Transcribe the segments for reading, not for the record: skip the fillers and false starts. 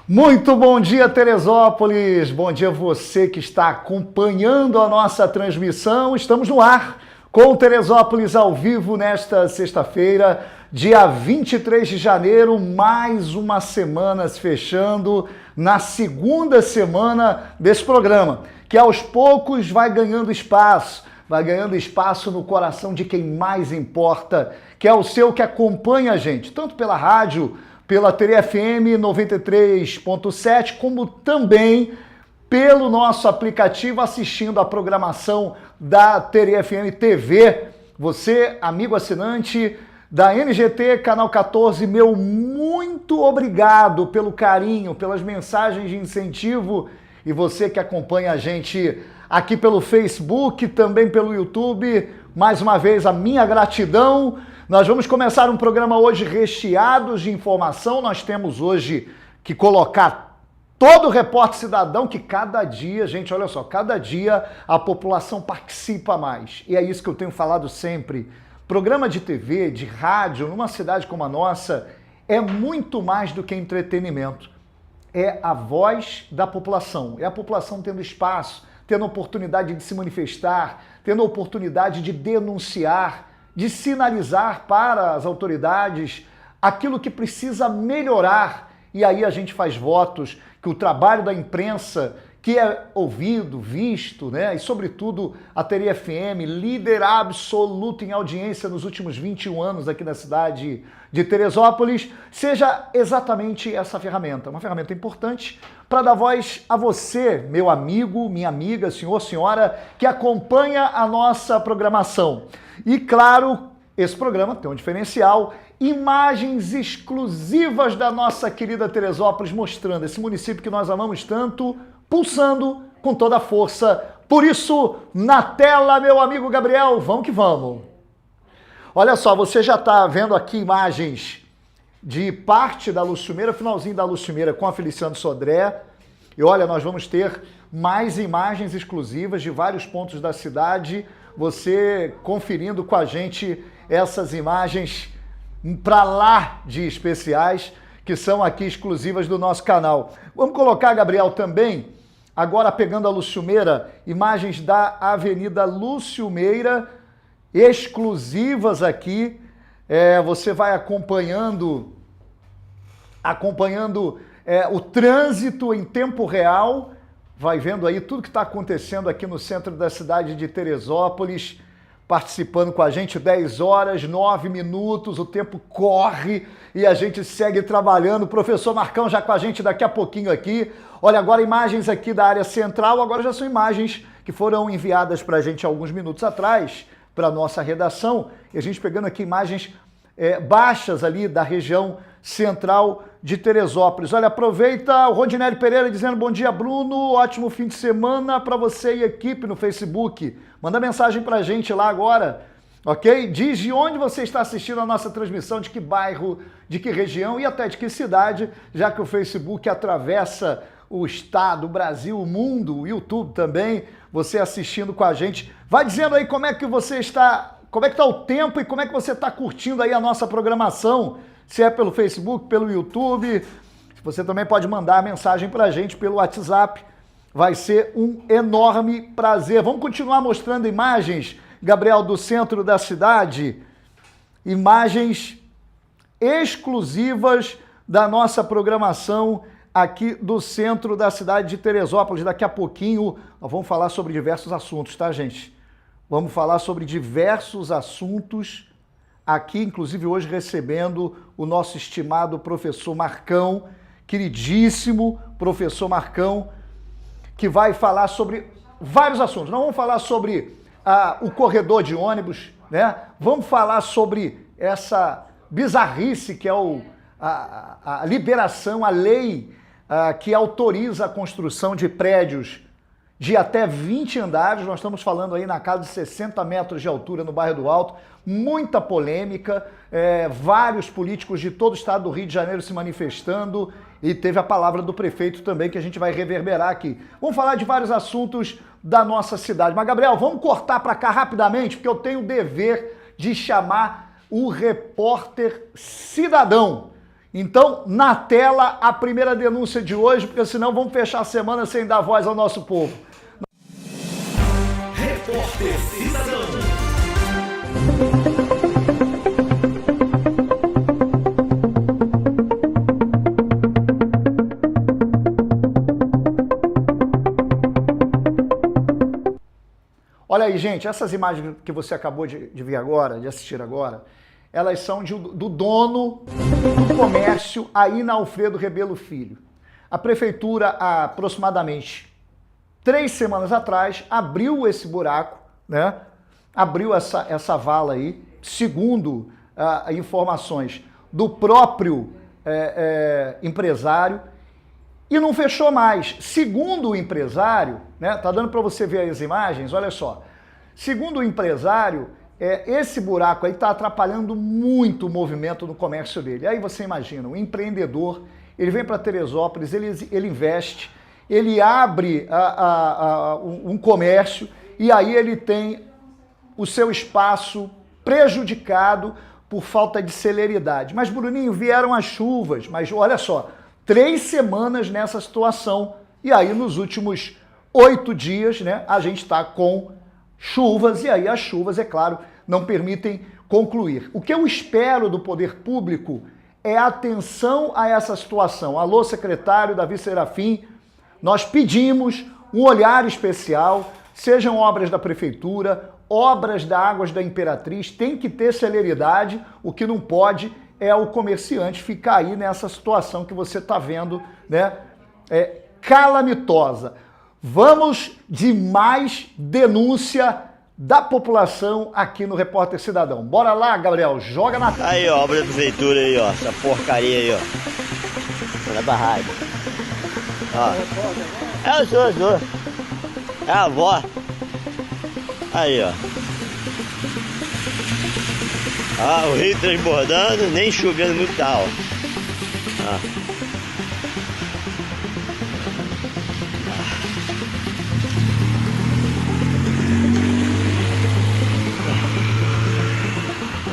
Muito bom dia, Teresópolis! Bom dia você que está acompanhando a nossa transmissão. Estamos no ar com o Teresópolis ao vivo nesta sexta-feira, dia 23 de janeiro, mais uma semana se fechando na segunda semana desse programa, que aos poucos vai ganhando espaço no coração de quem mais importa, que é o seu que acompanha a gente, tanto pela rádio, pela TerefM 93.7, como também pelo nosso aplicativo assistindo a programação da TerefM TV. Você, amigo assinante da NGT, Canal 14, meu muito obrigado pelo carinho, pelas mensagens de incentivo, e você que acompanha a gente aqui pelo Facebook, também pelo YouTube, mais uma vez a minha gratidão. Nós vamos começar um programa hoje recheado de informação. Nós temos hoje que colocar todo o repórter cidadão, que cada dia, gente, olha só, cada dia a população participa mais. E é isso que eu tenho falado sempre. Programa de TV, de rádio, numa cidade como a nossa, é muito mais do que entretenimento. É a voz da população. É a população tendo espaço, tendo oportunidade de se manifestar, tendo oportunidade de denunciar, de sinalizar para as autoridades aquilo que precisa melhorar. E aí a gente faz votos que o trabalho da imprensa, que é ouvido, visto, né? E sobretudo a TerefM, líder absoluto em audiência nos últimos 21 anos aqui na cidade de Teresópolis, seja exatamente essa ferramenta, uma ferramenta importante para dar voz a você, meu amigo, minha amiga, senhor, senhora, que acompanha a nossa programação. E claro, esse programa tem um diferencial, imagens exclusivas da nossa querida Teresópolis, mostrando esse município que nós amamos tanto, pulsando com toda a força. Por isso, na tela, meu amigo Gabriel, vamos que vamos. Olha só, você já está vendo aqui imagens de parte da Lucilmeira, finalzinho da Lucilmeira com a Feliciano Sodré. E olha, nós vamos ter mais imagens exclusivas de vários pontos da cidade, você conferindo com a gente essas imagens para lá de especiais, que são aqui exclusivas do nosso canal. Vamos colocar, Gabriel, também, agora pegando a Lucilmeira, imagens da Avenida Lucilmeira, exclusivas aqui. Você vai acompanhando o trânsito em tempo real, vai vendo aí tudo que está acontecendo aqui no centro da cidade de Teresópolis, participando com a gente, 10 horas, 9 minutos, o tempo corre e a gente segue trabalhando. O professor Marcão já com a gente daqui a pouquinho aqui. Olha, agora imagens aqui da área central, agora já são imagens que foram enviadas para a gente alguns minutos atrás, para a nossa redação, e a gente pegando aqui imagens baixas ali da região central de Teresópolis. Olha, aproveita o Rondinelli Pereira dizendo bom dia, Bruno, ótimo fim de semana para você e equipe no Facebook. Manda mensagem pra gente lá agora, ok? Diz de onde você está assistindo a nossa transmissão, de que bairro, de que região e até de que cidade, já que o Facebook atravessa o estado, o Brasil, o mundo, o YouTube também, você assistindo com a gente. Vai dizendo aí como é que você está, como é que está o tempo e como é que você está curtindo aí a nossa programação, se é pelo Facebook, pelo YouTube. Você também pode mandar a mensagem para a gente pelo WhatsApp. Vai ser um enorme prazer. Vamos continuar mostrando imagens, Gabriel, do centro da cidade. Imagens exclusivas da nossa programação aqui do centro da cidade de Teresópolis. Daqui a pouquinho nós vamos falar sobre diversos assuntos, tá, gente? Vamos falar sobre diversos assuntos aqui, inclusive hoje recebendo o nosso estimado professor Marcão, queridíssimo professor Marcão, que vai falar sobre vários assuntos. Nós vamos falar sobre o corredor de ônibus, né? Vamos falar sobre essa bizarrice que é a liberação, a lei que autoriza a construção de prédios de até 20 andares. Nós estamos falando aí na casa de 60 metros de altura no bairro do Alto. Muita polêmica, vários políticos de todo o estado do Rio de Janeiro se manifestando, e teve a palavra do prefeito também, que a gente vai reverberar aqui. Vamos falar de vários assuntos da nossa cidade. Mas, Gabriel, vamos cortar para cá rapidamente, porque eu tenho o dever de chamar o repórter cidadão. Então, na tela, a primeira denúncia de hoje, porque senão vamos fechar a semana sem dar voz ao nosso povo. Repórter Cidadão. Olha aí, gente, essas imagens que você acabou de ver agora, de assistir agora, elas são do dono do comércio aí na Alfredo Rebelo Filho. A prefeitura, há aproximadamente 3 semanas atrás, abriu esse buraco, né? Abriu essa vala aí, segundo informações do próprio empresário, e não fechou mais. Segundo o empresário, né? Tá dando para você ver as imagens, olha só. Segundo o empresário, esse buraco aí está atrapalhando muito o movimento no comércio dele. Aí você imagina, um empreendedor, ele vem para Teresópolis, ele investe, ele abre um comércio e aí ele tem o seu espaço prejudicado por falta de celeridade. Mas, Bruninho, vieram as chuvas, mas olha só, 3 semanas nessa situação e aí nos últimos 8 dias, né, a gente está com chuvas e aí as chuvas, é claro, não permitem concluir. O que eu espero do poder público é atenção a essa situação. Alô, secretário Davi Serafim, nós pedimos um olhar especial, sejam obras da prefeitura, obras da Águas da Imperatriz, tem que ter celeridade, o que não pode é o comerciante ficar aí nessa situação que você está vendo, né, calamitosa. Vamos de mais denúncia da população aqui no Repórter Cidadão. Bora lá, Gabriel, joga na... Aí, ó, obra da prefeitura aí, ó, essa porcaria aí, ó. Na barraca. Ó. Eu sou. É a avó. Aí, ó. Ah, o rio transbordando, nem chovendo muito tá, ó.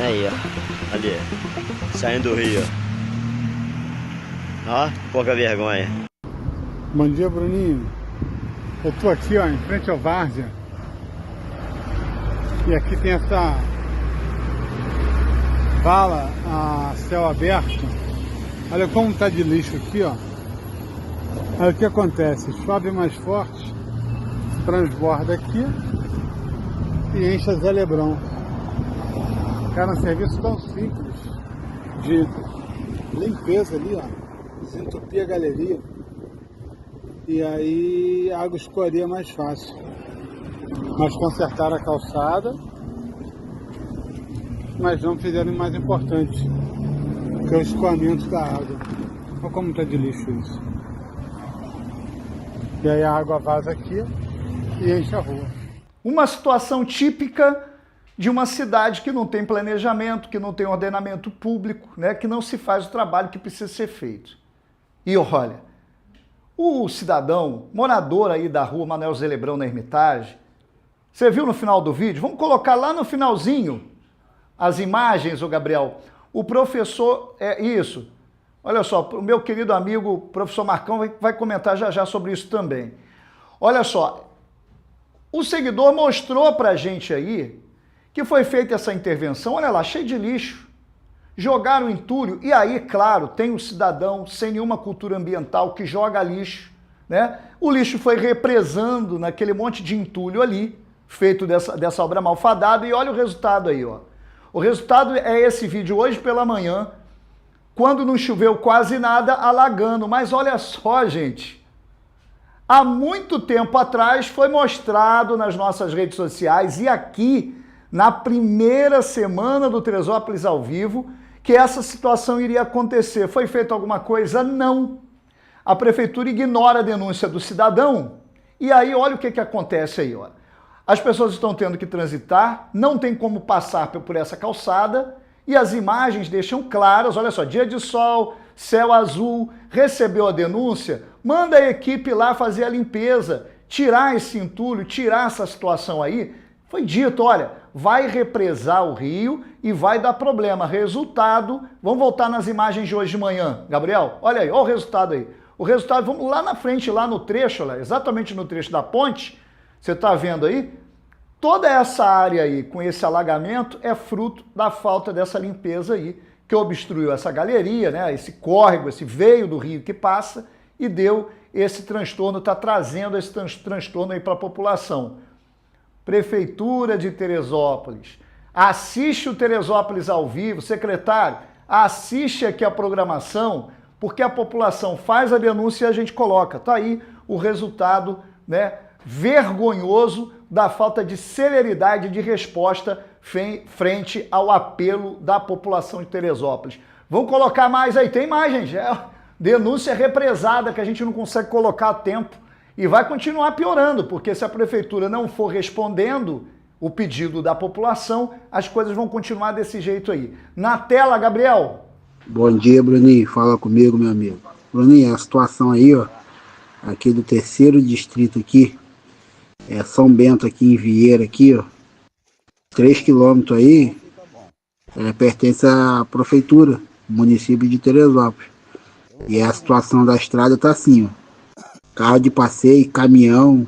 Aí, ó. Ali. Saindo do rio, ó. Ó, pouca vergonha. Bom dia, Bruninho. Eu tô aqui, ó, em frente ao Várzea. E aqui tem essa vala a céu aberto. Olha como tá de lixo aqui, ó. Aí o que acontece? Chove mais forte, transborda aqui e enche a Zé Lebrão. Cara, um serviço tão simples de limpeza ali, ó. Desentupir a galeria. E aí a água escoaria mais fácil. Mas consertaram a calçada, mas não fizeram o mais importante, que é o escoamento da água. Olha como está de lixo isso. E aí a água vaza aqui e enche a rua. Uma situação típica de uma cidade que não tem planejamento, que não tem ordenamento público, né, que não se faz o trabalho que precisa ser feito. E olha, o cidadão, morador aí da rua Manuel Zé Lebrão, na Hermitage, você viu no final do vídeo? Vamos colocar lá no finalzinho as imagens, ô Gabriel. O professor, isso, olha só, o meu querido amigo, professor Marcão, vai comentar já já sobre isso também. Olha só, o seguidor mostrou pra gente aí que foi feita essa intervenção, olha lá, cheio de lixo. Jogaram entulho, e aí, claro, tem um cidadão sem nenhuma cultura ambiental que joga lixo, né? O lixo foi represando naquele monte de entulho ali, feito dessa obra malfadada, e olha o resultado aí, ó. O resultado é esse vídeo hoje pela manhã, quando não choveu quase nada, alagando. Mas olha só, gente, há muito tempo atrás foi mostrado nas nossas redes sociais e aqui, na primeira semana do Teresópolis ao vivo, que essa situação iria acontecer. Foi feita alguma coisa? Não. A prefeitura ignora a denúncia do cidadão e aí olha o que acontece aí, ó. As pessoas estão tendo que transitar, não tem como passar por essa calçada e as imagens deixam claras, olha só, dia de sol, céu azul, recebeu a denúncia, manda a equipe lá fazer a limpeza, tirar esse entulho, tirar essa situação aí. Foi dito, olha, vai represar o rio e vai dar problema. Resultado, vamos voltar nas imagens de hoje de manhã. Gabriel, olha aí, olha o resultado aí. O resultado, vamos lá na frente, lá no trecho, olha, exatamente no trecho da ponte, você está vendo aí? Toda essa área aí, com esse alagamento, é fruto da falta dessa limpeza aí, que obstruiu essa galeria, né? Esse córrego, esse veio do rio que passa e deu esse transtorno, está trazendo esse transtorno aí para a população. Prefeitura de Teresópolis, assiste o Teresópolis ao vivo, secretário, assiste aqui a programação, porque a população faz a denúncia e a gente coloca. Tá aí o resultado, né, vergonhoso da falta de celeridade de resposta frente ao apelo da população de Teresópolis. Vamos colocar mais aí, tem mais, gente. Denúncia represada que a gente não consegue colocar a tempo e vai continuar piorando, porque se a prefeitura não for respondendo o pedido da população, as coisas vão continuar desse jeito aí. Na tela, Gabriel. Bom dia, Bruninho. Fala comigo, meu amigo. Bruninho, a situação aí, ó, aqui do terceiro distrito aqui, São Bento aqui em Vieira aqui, ó, 3 quilômetros aí, pertence à prefeitura, município de Teresópolis. E a situação da estrada tá assim, ó. Carro de passeio, caminhão,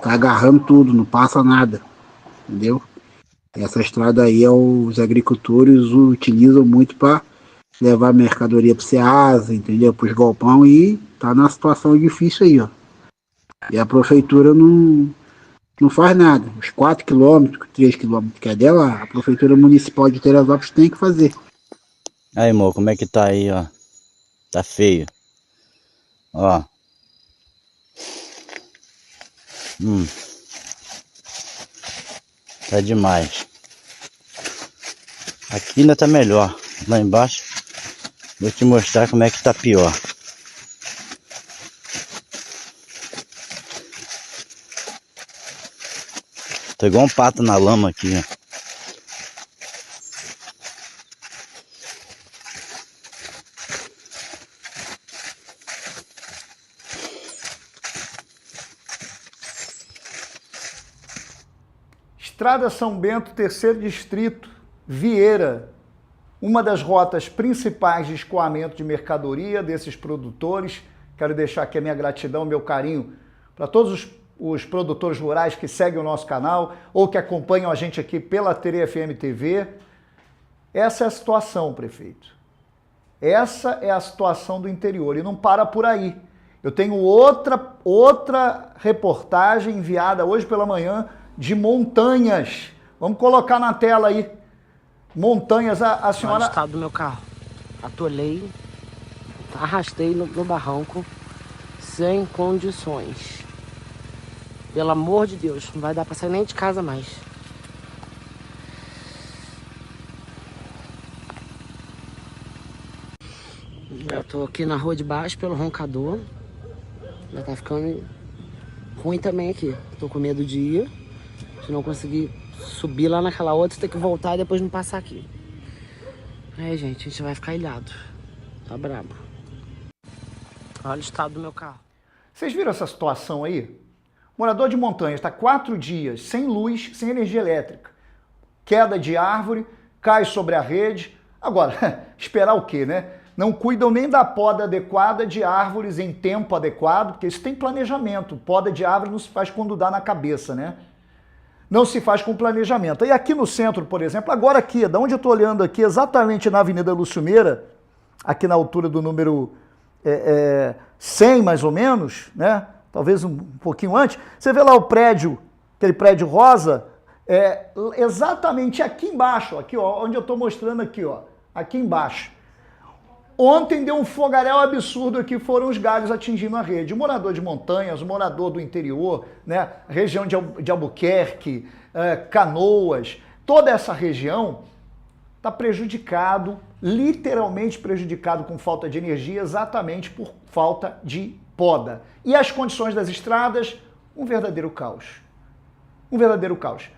tá agarrando tudo, não passa nada, entendeu? Essa estrada aí os agricultores utilizam muito para levar mercadoria para o Ceasa, entendeu? Para os galpão, e tá numa situação difícil aí, ó. E a prefeitura não faz nada. Os 4 quilômetros, 3 quilômetros que é dela, a prefeitura municipal de Teresópolis tem que fazer. Aí, amor, como é que tá aí, ó? Tá feio. Ó. Tá demais. Aqui ainda tá melhor. Lá embaixo, vou te mostrar como é que tá pior. Tô igual um pato na lama aqui, ó. Estrada São Bento, terceiro distrito, Vieira, uma das rotas principais de escoamento de mercadoria desses produtores. Quero deixar aqui a minha gratidão, meu carinho para todos os produtores rurais que seguem o nosso canal ou que acompanham a gente aqui pela TRFM TV. Essa é a situação, prefeito. Essa é a situação do interior e não para por aí. Eu tenho outra reportagem enviada hoje pela manhã de Montanhas. Vamos colocar na tela aí. Montanhas, a senhora... Olha o estado do meu carro. Atolei, arrastei no barranco, sem condições. Pelo amor de Deus, não vai dar pra sair nem de casa mais. Eu tô aqui na rua de baixo pelo roncador. Já tá ficando ruim também aqui. Tô com medo de ir. Se não conseguir subir lá naquela outra, ter que voltar e depois não passar aqui. Aí, gente, a gente vai ficar ilhado. Tá brabo. Olha o estado do meu carro. Vocês viram essa situação aí? Morador de Montanhas está 4 dias sem luz, sem energia elétrica. Queda de árvore, cai sobre a rede. Agora, esperar o quê, né? Não cuidam nem da poda adequada de árvores em tempo adequado, porque isso tem planejamento. Poda de árvore não se faz quando dá na cabeça, né? Não se faz com planejamento. E aqui no centro, por exemplo, agora aqui, da onde eu estou olhando aqui, exatamente na Avenida Lúcio Meira, aqui na altura do número 100, mais ou menos, né? Talvez um pouquinho antes, você vê lá o prédio, aquele prédio rosa, exatamente aqui embaixo, aqui, ó, onde eu estou mostrando aqui, ó, aqui embaixo. Ontem deu um fogaréu absurdo aqui, foram os galhos atingindo a rede. O morador de Montanhas, o morador do interior, né, região de Albuquerque, Canoas, toda essa região está prejudicado, literalmente prejudicado com falta de energia, exatamente por falta de poda. E as condições das estradas, um verdadeiro caos. Um verdadeiro caos.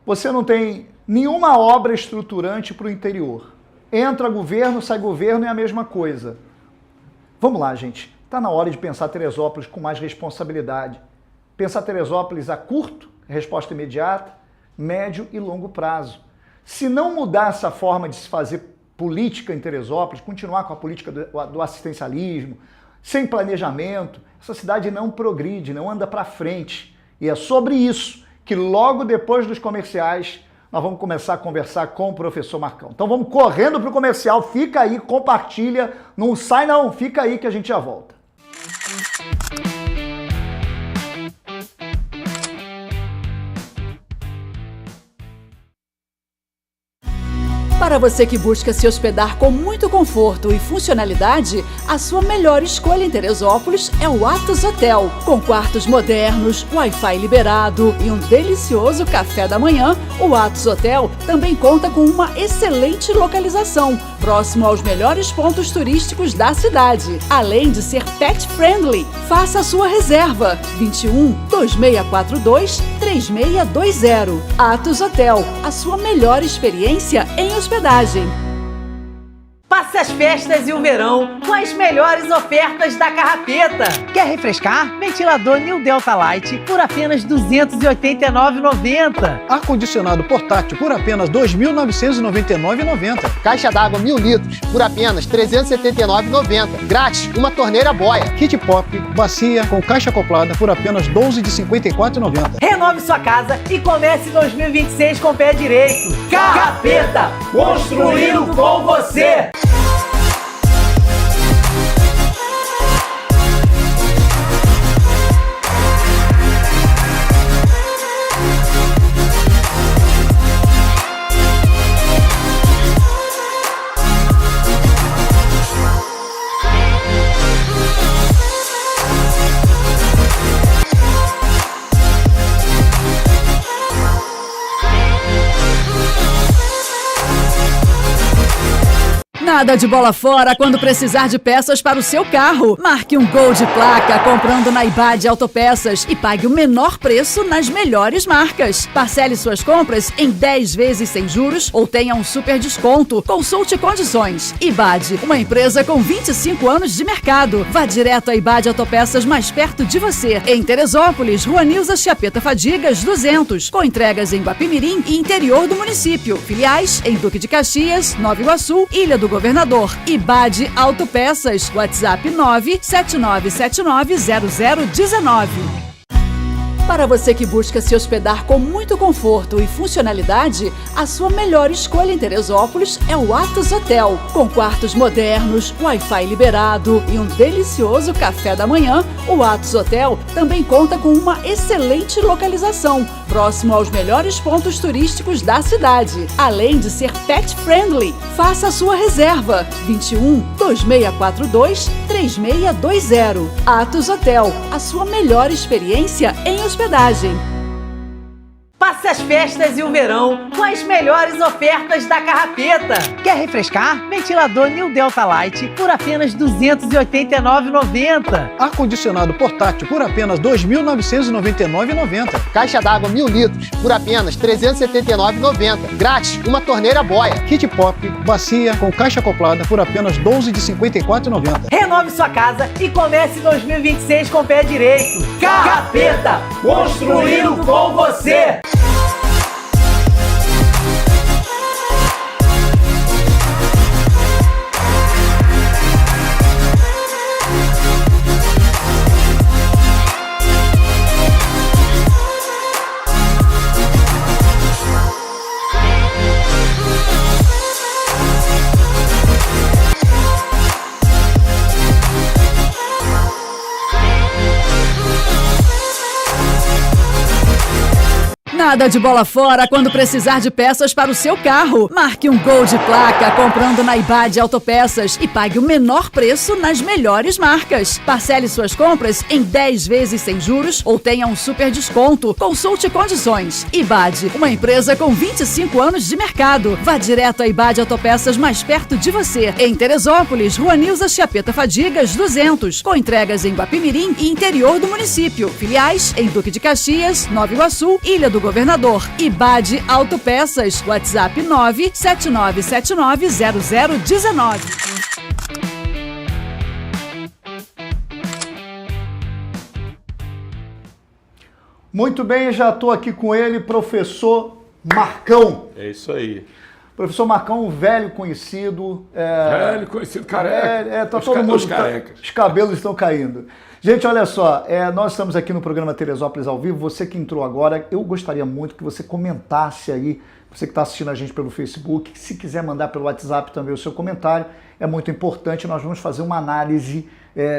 Você não tem nenhuma obra estruturante para o interior. Entra governo, sai governo, é a mesma coisa. Vamos lá, gente. Está na hora de pensar Teresópolis com mais responsabilidade. Pensar Teresópolis a curto, resposta imediata. médio e longo prazo. Se não mudar essa forma de se fazer política em Teresópolis, continuar com a política do assistencialismo, sem planejamento, essa cidade não progride, não anda para frente. E é sobre isso que logo depois dos comerciais nós vamos começar a conversar com o professor Marcão. Então vamos correndo para o comercial, fica aí, compartilha, não sai não, fica aí que a gente já volta. Para você que busca se hospedar com muito conforto e funcionalidade, a sua melhor escolha em Teresópolis é o Atos Hotel. Com quartos modernos, Wi-Fi liberado e um delicioso café da manhã, o Atos Hotel também conta com uma excelente localização, próximo aos melhores pontos turísticos da cidade, além de ser pet friendly. Faça a sua reserva 21 2642 3620. Atos Hotel, a sua melhor experiência em hospedagem. Passe as festas e o verão com as melhores ofertas da Carrapeta. Quer refrescar? Ventilador New Delta Light por apenas R$ 289,90. Ar-condicionado portátil por apenas R$ 2.999,90. Caixa d'água 1000 litros por apenas R$ 379,90. Grátis, uma torneira boia. Kit Pop, bacia com caixa acoplada por apenas R$ 12 de R$ 54,90. Renove sua casa e comece 2026 com o pé direito. Carrapeta, construindo com você. Nada de bola fora quando precisar de peças para o seu carro. Marque um Gol de placa comprando na IBAD Autopeças e pague o menor preço nas melhores marcas. Parcele suas compras em 10 vezes sem juros ou tenha um super desconto. Consulte condições. IBAD, uma empresa com 25 anos de mercado. Vá direto à IBAD Autopeças mais perto de você. Em Teresópolis, Rua Nilza Chapeta Fadigas, 200. Com entregas em Guapimirim e interior do município. Filiais em Duque de Caxias, Nova Iguaçu, Ilha do Governador. IBAD Autopeças, WhatsApp 979790019. Para você que busca se hospedar com muito conforto e funcionalidade, a sua melhor escolha em Teresópolis é o Atos Hotel. Com quartos modernos, Wi-Fi liberado e um delicioso café da manhã, o Atos Hotel também conta com uma excelente localização, próximo aos melhores pontos turísticos da cidade, além de ser pet friendly. Faça a sua reserva 21 2642 3620. Atos Hotel, a sua melhor experiência em hospedagem. Passe as festas e o verão com as melhores ofertas da Carrapeta. Quer refrescar? Ventilador New Delta Light por apenas R$ 289,90. Ar-condicionado portátil por apenas R$ 2.999,90. Caixa d'água 1000 litros por apenas R$ 379,90. Grátis, uma torneira boia. Kit Pop, bacia com caixa acoplada por apenas R$ 12 de R$ 54,90. Renove sua casa e comece 2026 com o pé direito. Carrapeta, construindo com você. Nada de bola fora quando precisar de peças para o seu carro. Marque um Gol de placa comprando na IBAD Autopeças e pague o menor preço nas melhores marcas. Parcele suas compras em 10 vezes sem juros ou tenha um super desconto. Consulte condições. IBAD, uma empresa com 25 anos de mercado. Vá direto à IBAD Autopeças mais perto de você. Em Teresópolis, Rua Nilza Chapeta Fadigas, 200. Com entregas em Guapimirim e interior do município. Filiais em Duque de Caxias, Nova Iguaçu, Ilha do Governador. IBAD Autopeças, WhatsApp 979790019. Muito bem, já estou aqui com ele, professor Marcão. É isso aí. Professor Marcão, um velho conhecido. Velho conhecido, careca. Tá todo mundo. Os carecas. Os cabelos estão caindo. Gente, olha só, nós estamos aqui no programa Teresópolis ao vivo. Você que entrou agora, eu gostaria muito que você comentasse aí, você que está assistindo a gente pelo Facebook, se quiser mandar pelo WhatsApp também o seu comentário, é muito importante. Nós vamos fazer uma análise,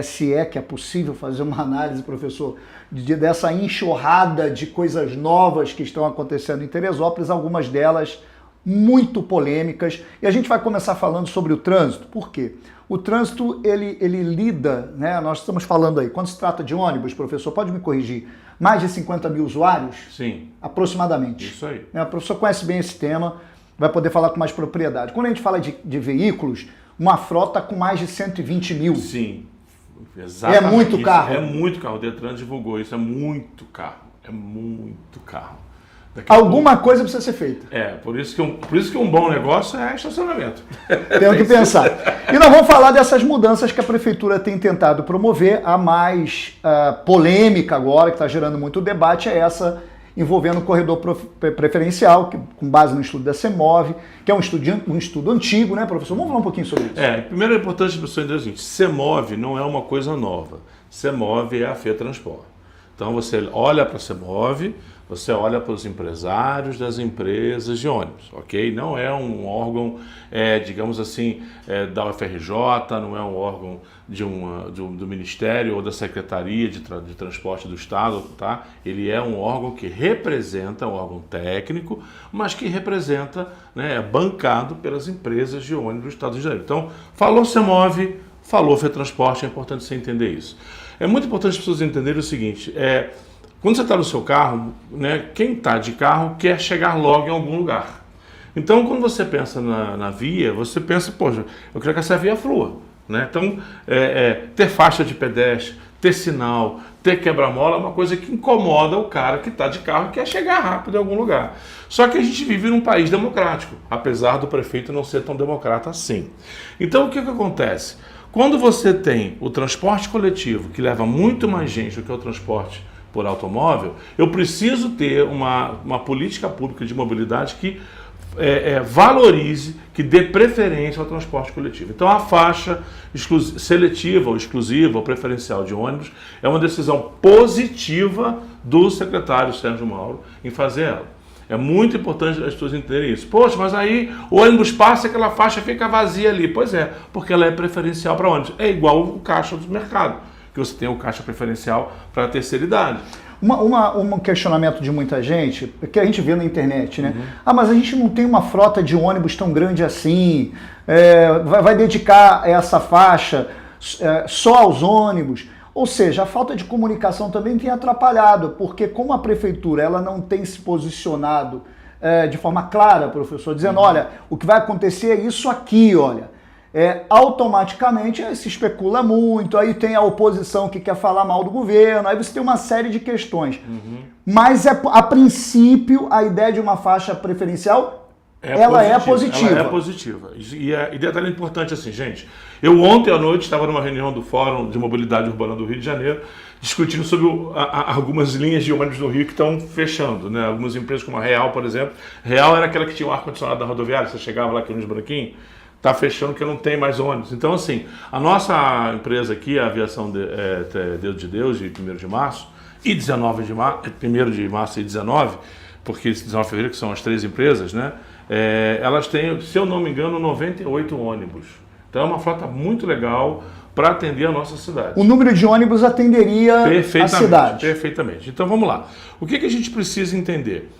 se é que é possível fazer uma análise, professor, dessa enxurrada de coisas novas que estão acontecendo em Teresópolis, algumas delas muito polêmicas. E a gente vai começar falando sobre o trânsito. Por quê? O trânsito, ele lida, né? Nós estamos falando aí, quando se trata de ônibus, professor, pode me corrigir, mais de 50 mil usuários? Sim. Aproximadamente. Isso aí. O professor conhece bem esse tema, vai poder falar com mais propriedade. Quando a gente fala de veículos, uma frota com mais de 120 mil. Sim, exatamente. É muito carro. É muito carro. O Detran divulgou isso, é muito carro. É muito carro. Alguma coisa precisa ser feita. Por isso que um bom negócio é estacionamento. Tem que pensar. E nós vamos falar dessas mudanças que a prefeitura tem tentado promover. A mais polêmica agora, que está gerando muito debate, é essa envolvendo o corredor preferencial, que, com base no estudo da CEMOV, que é um estudo antigo, né, professor? Vamos falar um pouquinho sobre isso. Primeiro é importante a pessoa entender o seguinte: CEMOV não é uma coisa nova. CEMOV é a FETransport. Então você olha para a CEMOV, você olha para os empresários das empresas de ônibus, ok? Não é um órgão, digamos assim, da UFRJ, não é um órgão do Ministério ou da Secretaria de Transporte do Estado, tá? Ele é um órgão que representa, um órgão técnico, mas que representa, né, é bancado pelas empresas de ônibus do Estado do Rio de Janeiro. Então, falou CEMOV, falou FETransport, é importante você entender isso. É muito importante as pessoas entenderem o seguinte: quando você está no seu carro, né, quem está de carro quer chegar logo em algum lugar. Então, quando você pensa na via, você pensa, poxa, eu quero que essa via flua. Né? Então, ter faixa de pedestre, ter sinal, ter quebra-mola é uma coisa que incomoda o cara que está de carro e quer chegar rápido em algum lugar. Só que a gente vive num país democrático, apesar do prefeito não ser tão democrata assim. Então, o que acontece? Quando você tem o transporte coletivo, que leva muito mais gente do que o transporte por automóvel, eu preciso ter uma política pública de mobilidade que valorize, que dê preferência ao transporte coletivo. Então a faixa seletiva ou exclusiva ou preferencial de ônibus é uma decisão positiva do secretário Sérgio Mauro em fazer ela. É muito importante as pessoas entenderem isso. Poxa, mas aí o ônibus passa e aquela faixa fica vazia ali. Pois é, porque ela é preferencial para ônibus. É igual o caixa do mercado, que você tem o caixa preferencial para a terceira idade. Um questionamento de muita gente, que a gente vê na internet, né? Mas a gente não tem uma frota de ônibus tão grande assim, vai dedicar essa faixa só aos ônibus. Ou seja, a falta de comunicação também tem atrapalhado, porque como a prefeitura ela não tem se posicionado de forma clara, professor, dizendo, olha, o que vai acontecer é isso aqui, olha. Automaticamente se especula muito, aí tem a oposição que quer falar mal do governo, aí você tem uma série de questões. Mas, a princípio, a ideia de uma faixa preferencial, ela é positiva. Ela é positiva. E detalhe importante assim, gente, eu ontem à noite estava numa reunião do Fórum de Mobilidade Urbana do Rio de Janeiro, discutindo sobre algumas linhas de ônibus do Rio que estão fechando, né? Algumas empresas como a Real, por exemplo. Real era aquela que tinha o ar-condicionado da rodoviária, você chegava lá aqui nos branquinhos, está fechando que não tem mais ônibus. Então, assim, a nossa empresa aqui, a Aviação Deus de Deus, de 1º de março, e 1º de março e 19, porque 19 de fevereiro, que são as 3 empresas, né? Elas têm, se eu não me engano, 98 ônibus. Então, é uma frota muito legal para atender a nossa cidade. O número de ônibus atenderia a cidade. Perfeitamente. Então, vamos lá. O que a gente precisa entender?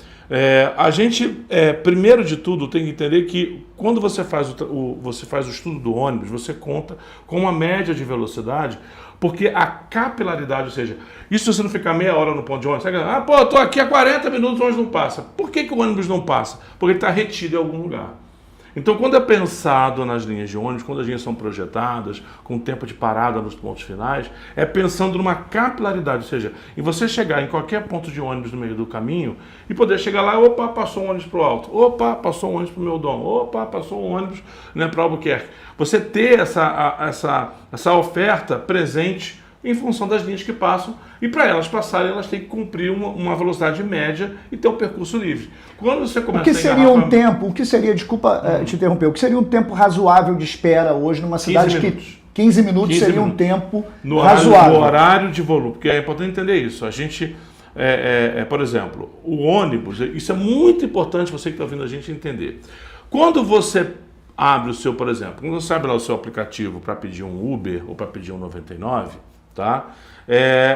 A gente, primeiro de tudo, tem que entender que quando você faz o estudo do ônibus, você conta com uma média de velocidade, porque a capilaridade, ou seja, isso se você não ficar meia hora no ponto de ônibus, você eu tô aqui há 40 minutos, o ônibus não passa. Por que o ônibus não passa? Porque ele está retido em algum lugar. Então, quando é pensado nas linhas de ônibus, quando as linhas são projetadas, com tempo de parada nos pontos finais, é pensando numa capilaridade, ou seja, em você chegar em qualquer ponto de ônibus no meio do caminho e poder chegar lá, opa, passou um ônibus para o Alto, opa, passou um ônibus para o Meudon, opa, passou um ônibus, né, para Albuquerque. Você ter essa oferta presente em função das linhas que passam, e para elas passarem, elas têm que cumprir uma velocidade média e ter um percurso livre. Quando você começa o que seria um tempo, o que seria, desculpa te interromper, o que seria um tempo razoável de espera hoje numa cidade 15 que 15 minutos 15 seria minutos. um tempo no razoável? No horário de volume, porque é importante entender isso. A gente, por exemplo, o ônibus, isso é muito importante você que está ouvindo a gente entender. Quando você abre o seu, por exemplo, quando você abre lá o seu aplicativo para pedir um Uber ou para pedir um 99, tá?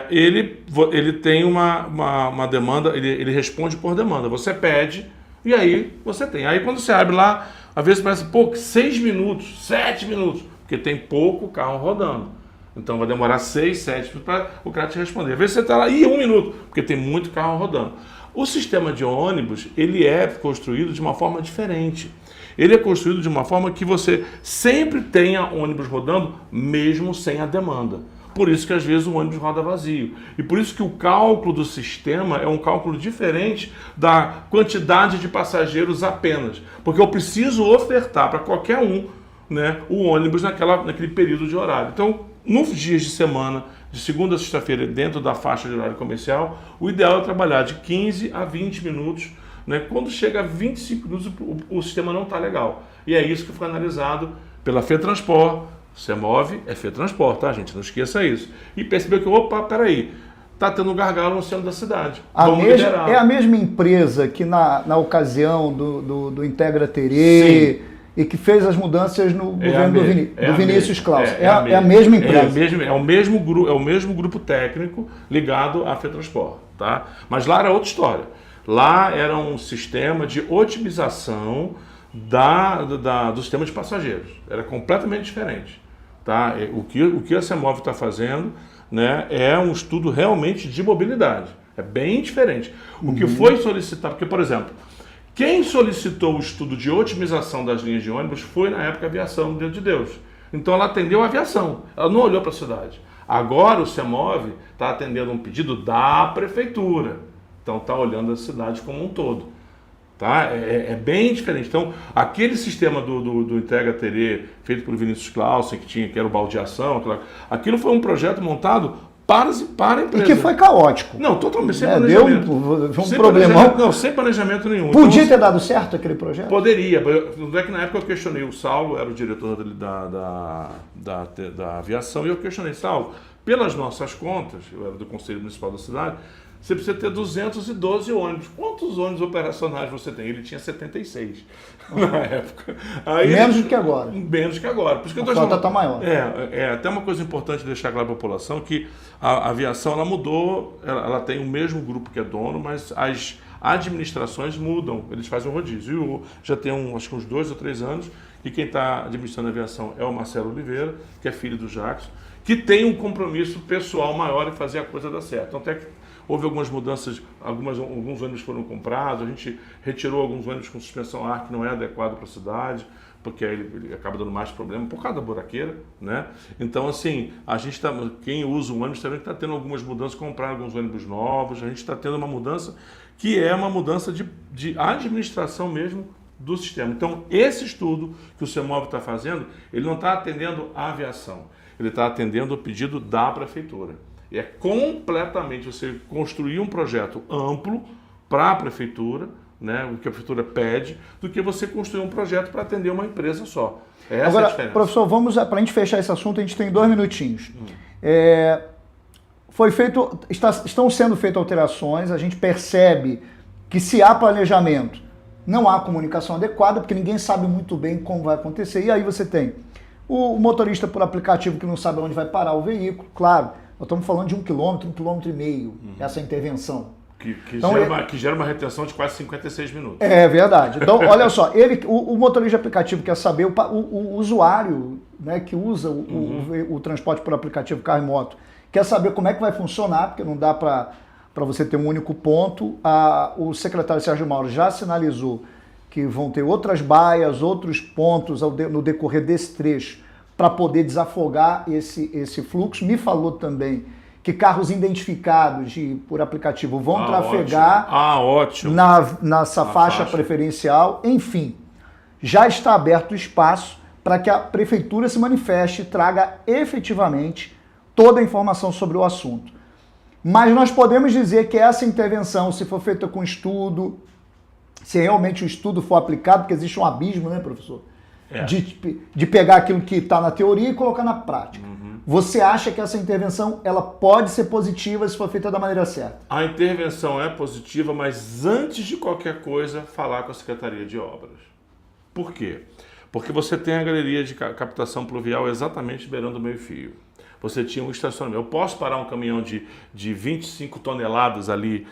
Ele tem uma demanda, ele responde por demanda. Você pede e aí você tem. Aí quando você abre lá, às vezes parece, 6 minutos, 7 minutos, porque tem pouco carro rodando. Então vai demorar 6, 7 minutos para o cara te responder. Às vezes você está lá, 1 minuto, porque tem muito carro rodando. O sistema de ônibus, ele é construído de uma forma diferente. Ele é construído de uma forma que você sempre tenha ônibus rodando, mesmo sem a demanda. Por isso que às vezes o ônibus roda vazio. E por isso que o cálculo do sistema é um cálculo diferente da quantidade de passageiros apenas. Porque eu preciso ofertar para qualquer um, né, o ônibus naquele período de horário. Então, nos dias de semana, de segunda a sexta-feira, dentro da faixa de horário comercial, o ideal é trabalhar de 15 a 20 minutos. Né? Quando chega a 25 minutos, o sistema não está legal. E é isso que foi analisado pela FETransport. CEMOV é FETransport, tá, gente? Não esqueça isso. E percebeu que, peraí, está tendo um gargalo no centro da cidade. É a mesma empresa que na ocasião do Integra Terê e que fez as mudanças no governo do Vinícius Claus. É a mesma empresa. É o mesmo grupo técnico ligado à FETransport, tá? Mas lá era outra história. Lá era um sistema de otimização do sistema de passageiros. Era completamente diferente. Tá? O que a CEMOV está fazendo, né, é um estudo realmente de mobilidade. É bem diferente. O que foi solicitado, porque, por exemplo, quem solicitou o estudo de otimização das linhas de ônibus foi, na época, a aviação, no Dedo de Deus. Então ela atendeu a aviação, ela não olhou para a cidade. Agora o CEMOV está atendendo um pedido da prefeitura. Então está olhando a cidade como um todo. Tá? É bem diferente. Então, aquele sistema do Integra Terê, feito pelo Vinícius Clausen, que era o baldeação, aquilo foi um projeto montado para a empresa. E que foi caótico. Não, totalmente, sem planejamento. Deu um problemão. Não, sem planejamento nenhum. Podia ter dado certo aquele projeto? Poderia. Não é que na época eu questionei o Saulo, era o diretor da aviação, e eu questionei, Saulo, pelas nossas contas, eu era do Conselho Municipal da cidade, você precisa ter 212 ônibus. Quantos ônibus operacionais você tem? Ele tinha 76 na época. Menos do que agora. Menos que agora. Por isso que a frota está maior. Até uma coisa importante deixar claro para a população, que a aviação ela mudou, ela tem o mesmo grupo que é dono, mas as administrações mudam, eles fazem um rodízio. Já tem acho que uns 2 ou 3 anos, e quem está administrando a aviação é o Marcelo Oliveira, que é filho do Jackson, que tem um compromisso pessoal maior em fazer a coisa dar certo. Então, até que houve algumas mudanças, alguns ônibus foram comprados, a gente retirou alguns ônibus com suspensão ar que não é adequado para a cidade, porque aí ele acaba dando mais problema por causa da buraqueira, né? Então, assim, quem usa o ônibus também está tendo algumas mudanças, comprar alguns ônibus novos, a gente está tendo uma mudança que é uma mudança de administração mesmo do sistema. Então, esse estudo que o CEMOV está fazendo, ele não está atendendo a aviação, ele está atendendo o pedido da prefeitura. E é completamente você construir um projeto amplo para a prefeitura, né, o que a prefeitura pede, do que você construir um projeto para atender uma empresa só. Essa é a diferença. Professor, para a gente fechar esse assunto, a gente tem 2 minutinhos. Estão sendo feitas alterações, a gente percebe que se há planejamento, não há comunicação adequada, porque ninguém sabe muito bem como vai acontecer. E aí você tem o motorista por aplicativo que não sabe onde vai parar o veículo, claro. Nós estamos falando de 1 quilômetro, 1,5 quilômetro, essa intervenção. Que gera uma retenção de quase 56 minutos. É verdade. Então, olha só, o motorista de aplicativo quer saber, o usuário, né, que usa o transporte por aplicativo, carro e moto, quer saber como é que vai funcionar, porque não dá para você ter um único ponto. O secretário Sérgio Mauro já sinalizou que vão ter outras baias, outros pontos no decorrer desse trecho, para poder desafogar esse fluxo. Me falou também que carros identificados por aplicativo vão trafegar nessa faixa preferencial. Enfim, já está aberto o espaço para que a prefeitura se manifeste e traga efetivamente toda a informação sobre o assunto. Mas nós podemos dizer que essa intervenção, se for feita com estudo, se realmente o estudo for aplicado, porque existe um abismo, né, professor? De pegar aquilo que está na teoria e colocar na prática. Você acha que essa intervenção ela pode ser positiva se for feita da maneira certa? A intervenção é positiva, mas antes de qualquer coisa, falar com a Secretaria de Obras. Por quê? Porque você tem a galeria de captação pluvial exatamente beirando o meio-fio. Você tinha um estacionamento. Eu posso parar um caminhão de 25 toneladas ali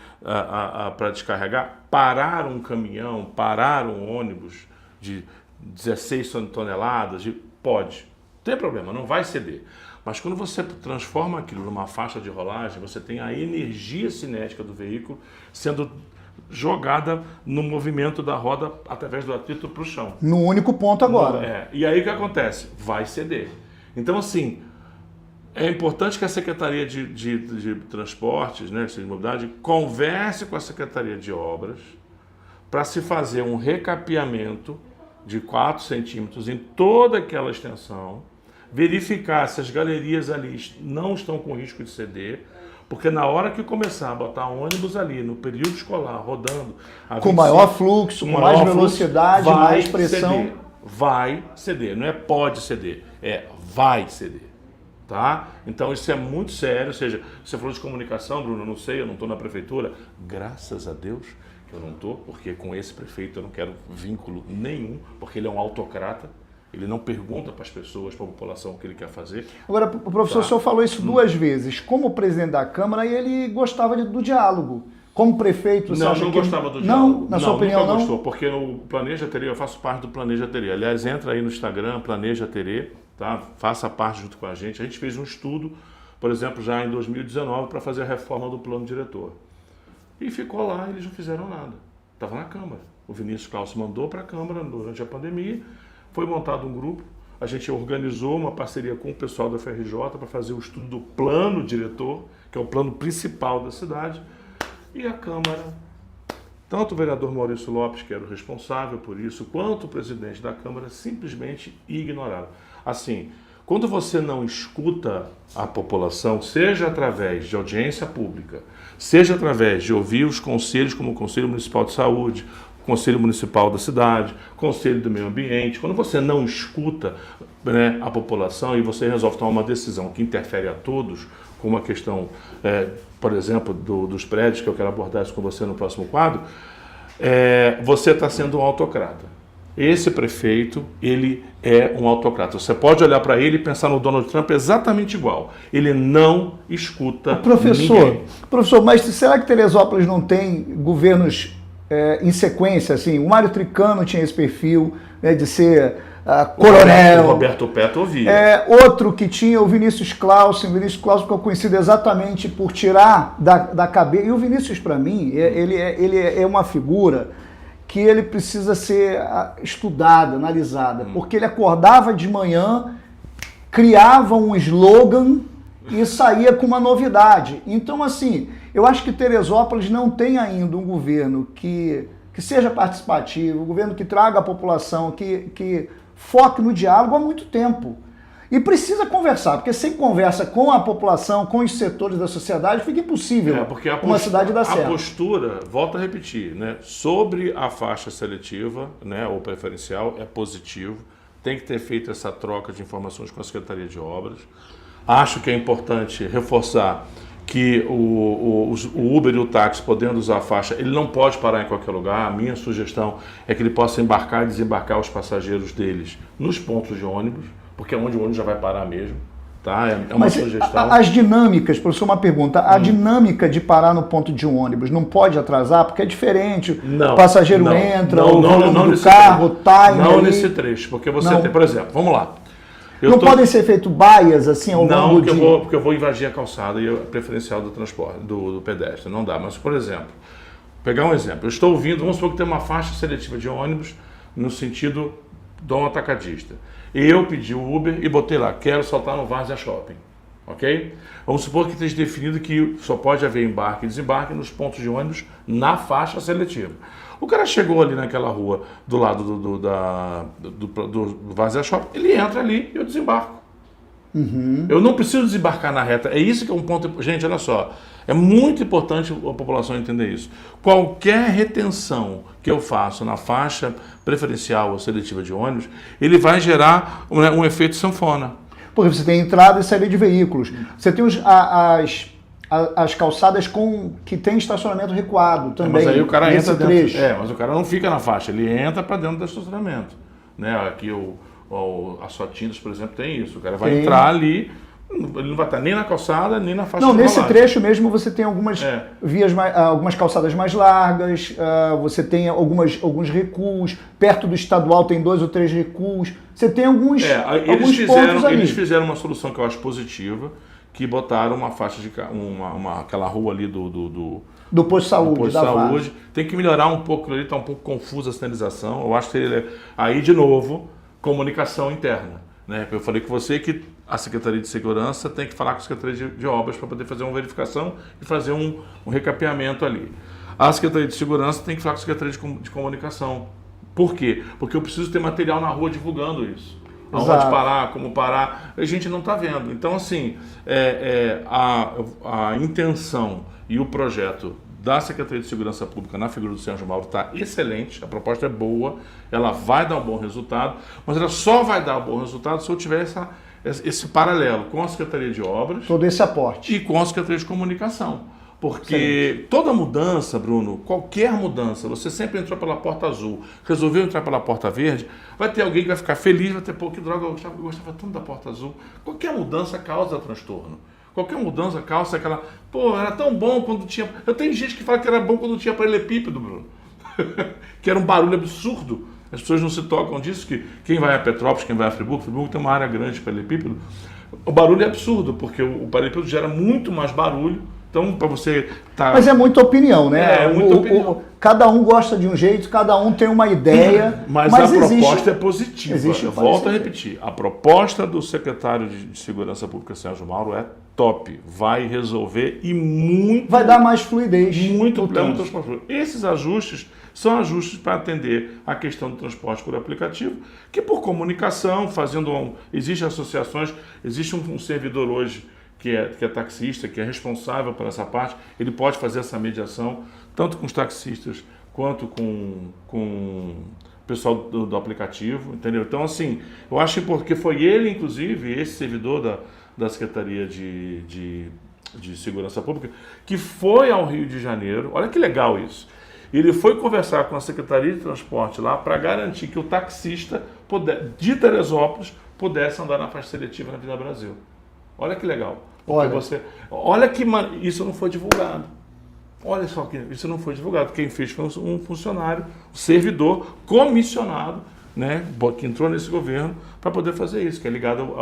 para descarregar? Parar um caminhão, parar um ônibus de 16 toneladas? Pode. Não tem problema, não vai ceder. Mas quando você transforma aquilo numa faixa de rolagem, você tem a energia cinética do veículo sendo jogada no movimento da roda através do atrito para o chão. No único ponto agora. E aí o que acontece? Vai ceder. Então, assim, é importante que a Secretaria de Transportes, né, de Mobilidade, converse com a Secretaria de Obras para se fazer um recapeamento de 4 centímetros em toda aquela extensão, verificar se as galerias ali não estão com risco de ceder, porque na hora que começar a botar ônibus ali no período escolar, rodando com maior fluxo, com mais velocidade, mais pressão, vai ceder. Não é pode ceder, é vai ceder. Tá? Então isso é muito sério. Ou seja, você falou de comunicação, Bruno, eu não sei, eu não estou na prefeitura. Graças a Deus que eu não estou, porque com esse prefeito eu não quero vínculo nenhum, porque ele é um autocrata. Ele não pergunta para as pessoas, para a população o que ele quer fazer. Agora, o professor, o senhor falou isso 2 vezes. Como presidente da Câmara, ele gostava do diálogo. Como prefeito, você acha não que... gostava do diálogo. Não, na sua opinião, não? Gostou, porque o Planeja Terê, eu faço parte do Planeja Terê. Aliás, entra aí no Instagram, Planeja Terê, tá? Faça parte junto com a gente. A gente fez um estudo, por exemplo, já em 2019, para fazer a reforma do plano diretor. E ficou lá, eles não fizeram nada. Estava na Câmara. O Vinícius Claus mandou para a Câmara durante a pandemia. Foi montado um grupo, a gente organizou uma parceria com o pessoal da FRJ para fazer o estudo do plano diretor, que é o plano principal da cidade, e a Câmara, tanto o vereador Maurício Lopes, que era o responsável por isso, quanto o presidente da Câmara, simplesmente ignoraram. Assim, quando você não escuta a população, seja através de audiência pública, seja através de ouvir os conselhos, como o Conselho Municipal de Saúde, Conselho Municipal da cidade, Conselho do Meio Ambiente, quando você não escuta, né, a população e você resolve tomar uma decisão que interfere a todos, como a questão, por exemplo, dos prédios, que eu quero abordar isso com você no próximo quadro, você está sendo um autocrata. Esse prefeito, ele é um autocrata. Você pode olhar para ele e pensar no Donald Trump exatamente igual. Ele não escuta ninguém. Professor, mas será que Teresópolis não tem governos em sequência, assim? O Mário Tricano tinha esse perfil, né, de ser coronel. O Roberto Petro ouvia. Outro que tinha o Vinícius Clausen. O Vinícius Clausen ficou conhecido exatamente por tirar da cabeça. E o Vinícius, para mim, ele é uma figura que ele precisa ser estudada, analisada, porque ele acordava de manhã, criava um slogan e saía com uma novidade. Então, assim, eu acho que Teresópolis não tem ainda um governo que seja participativo, um governo que traga a população, que foque no diálogo há muito tempo. E precisa conversar, porque sem conversa com a população, com os setores da sociedade, fica impossível porque uma cidade dar certo. A postura, volto a repetir, né, sobre a faixa seletiva, né, ou preferencial, é positivo. Tem que ter feito essa troca de informações com a Secretaria de Obras. Acho que é importante reforçar que o Uber e o táxi, podendo usar a faixa, ele não pode parar em qualquer lugar. A minha sugestão é que ele possa embarcar e desembarcar os passageiros deles nos pontos de ônibus, porque é onde o ônibus já vai parar mesmo. Tá? É uma sugestão. As dinâmicas, professor, uma pergunta. A dinâmica de parar no ponto de um ônibus não pode atrasar? Porque é diferente. O passageiro entra, o volume do carro, o time. Não nesse trecho, porque você tem, por exemplo, vamos lá. Não podem ser feitos baias assim ao longo do dia? Não, porque eu vou invadir a calçada e a preferencial do transporte, do pedestre. Não dá. Mas, por exemplo, pegar um exemplo. Eu estou ouvindo, vamos supor que tem uma faixa seletiva de ônibus no sentido Dom Atacadista. Eu pedi o Uber e botei lá, quero saltar no Várzea Shopping. Ok? Vamos supor que esteja definido que só pode haver embarque e desembarque nos pontos de ônibus na faixa seletiva. O cara chegou ali naquela rua do lado do Várzea Shopping, ele entra ali e eu desembarco. Eu não preciso desembarcar na reta. É isso que é um ponto... Gente, olha só. É muito importante a população entender isso. Qualquer retenção que eu faço na faixa preferencial ou seletiva de ônibus, ele vai gerar um efeito sanfona. Porque você tem entrada e saída de veículos. Você tem as calçadas que tem estacionamento recuado também. Mas aí o cara entra trecho. dentro. Mas o cara não fica na faixa, ele entra para dentro do estacionamento. Né? Aqui a Sotindas, por exemplo, tem isso. O cara vai entrar ali, ele não vai estar nem na calçada, nem na faixa de rolagem. Nesse trecho mesmo você tem algumas vias, algumas calçadas mais largas, você tem alguns recuos, perto do estadual tem 2 ou 3 recuos, você tem alguns pontos ali. Eles fizeram uma solução que eu acho positiva, que botaram uma faixa de aquela rua ali do posto de saúde, Tem que melhorar um pouco ali, está um pouco confusa a sinalização. Eu acho que aí, de novo, comunicação interna. Né? Eu falei com você que a Secretaria de Segurança tem que falar com a Secretaria de Obras para poder fazer uma verificação e fazer um recapeamento ali. A Secretaria de Segurança tem que falar com a Secretaria de Comunicação. Por quê? Porque eu preciso ter material na rua divulgando isso. Aonde parar, como parar, a gente não está vendo. Então, assim, a intenção e o projeto da Secretaria de Segurança Pública na figura do Sérgio Mauro está excelente, a proposta é boa, ela vai dar um bom resultado, mas ela só vai dar um bom resultado se eu tiver esse paralelo com a Secretaria de Obras. Todo esse aporte. E com a Secretaria de Comunicação. Porque toda mudança, Bruno, qualquer mudança, você sempre entrou pela porta azul, resolveu entrar pela porta verde, vai ter alguém que vai ficar feliz, vai ter, pô, que droga, eu gostava tanto da porta azul. Qualquer mudança causa transtorno. Qualquer mudança causa aquela... Pô, era tão bom quando tinha... Eu tenho gente que fala que era bom quando tinha paralelepípedo, Bruno. Que era um barulho absurdo. As pessoas não se tocam disso, que quem vai a Petrópolis, quem vai a Friburgo tem uma área grande de paralelepípedo. O barulho é absurdo, porque o paralelepípedo gera muito mais barulho. Então, para você Mas é muita opinião, né? É muita opinião. Cada um gosta de um jeito, cada um tem uma ideia. Mas a proposta é positiva. Eu volto a repetir. A proposta do secretário de Segurança Pública, Sérgio Mauro, é top. Vai resolver e muito... Vai dar mais fluidez. Muito transporte. Esses ajustes são ajustes para atender a questão do transporte por aplicativo, que por comunicação, existem associações, existe um servidor hoje que é taxista, que é responsável por essa parte, ele pode fazer essa mediação, tanto com os taxistas, quanto com o pessoal do aplicativo, entendeu? Então, assim, eu acho que porque foi ele, inclusive, esse servidor da Secretaria de Segurança Pública, que foi ao Rio de Janeiro, olha que legal isso, ele foi conversar com a Secretaria de Transporte lá para garantir que o taxista de Teresópolis pudesse andar na faixa seletiva na Avenida Brasil. Olha que legal. Olha que isso não foi divulgado. Olha só que isso não foi divulgado. Quem fez foi um funcionário, um servidor comissionado, né, que entrou nesse governo para poder fazer isso, que é ligado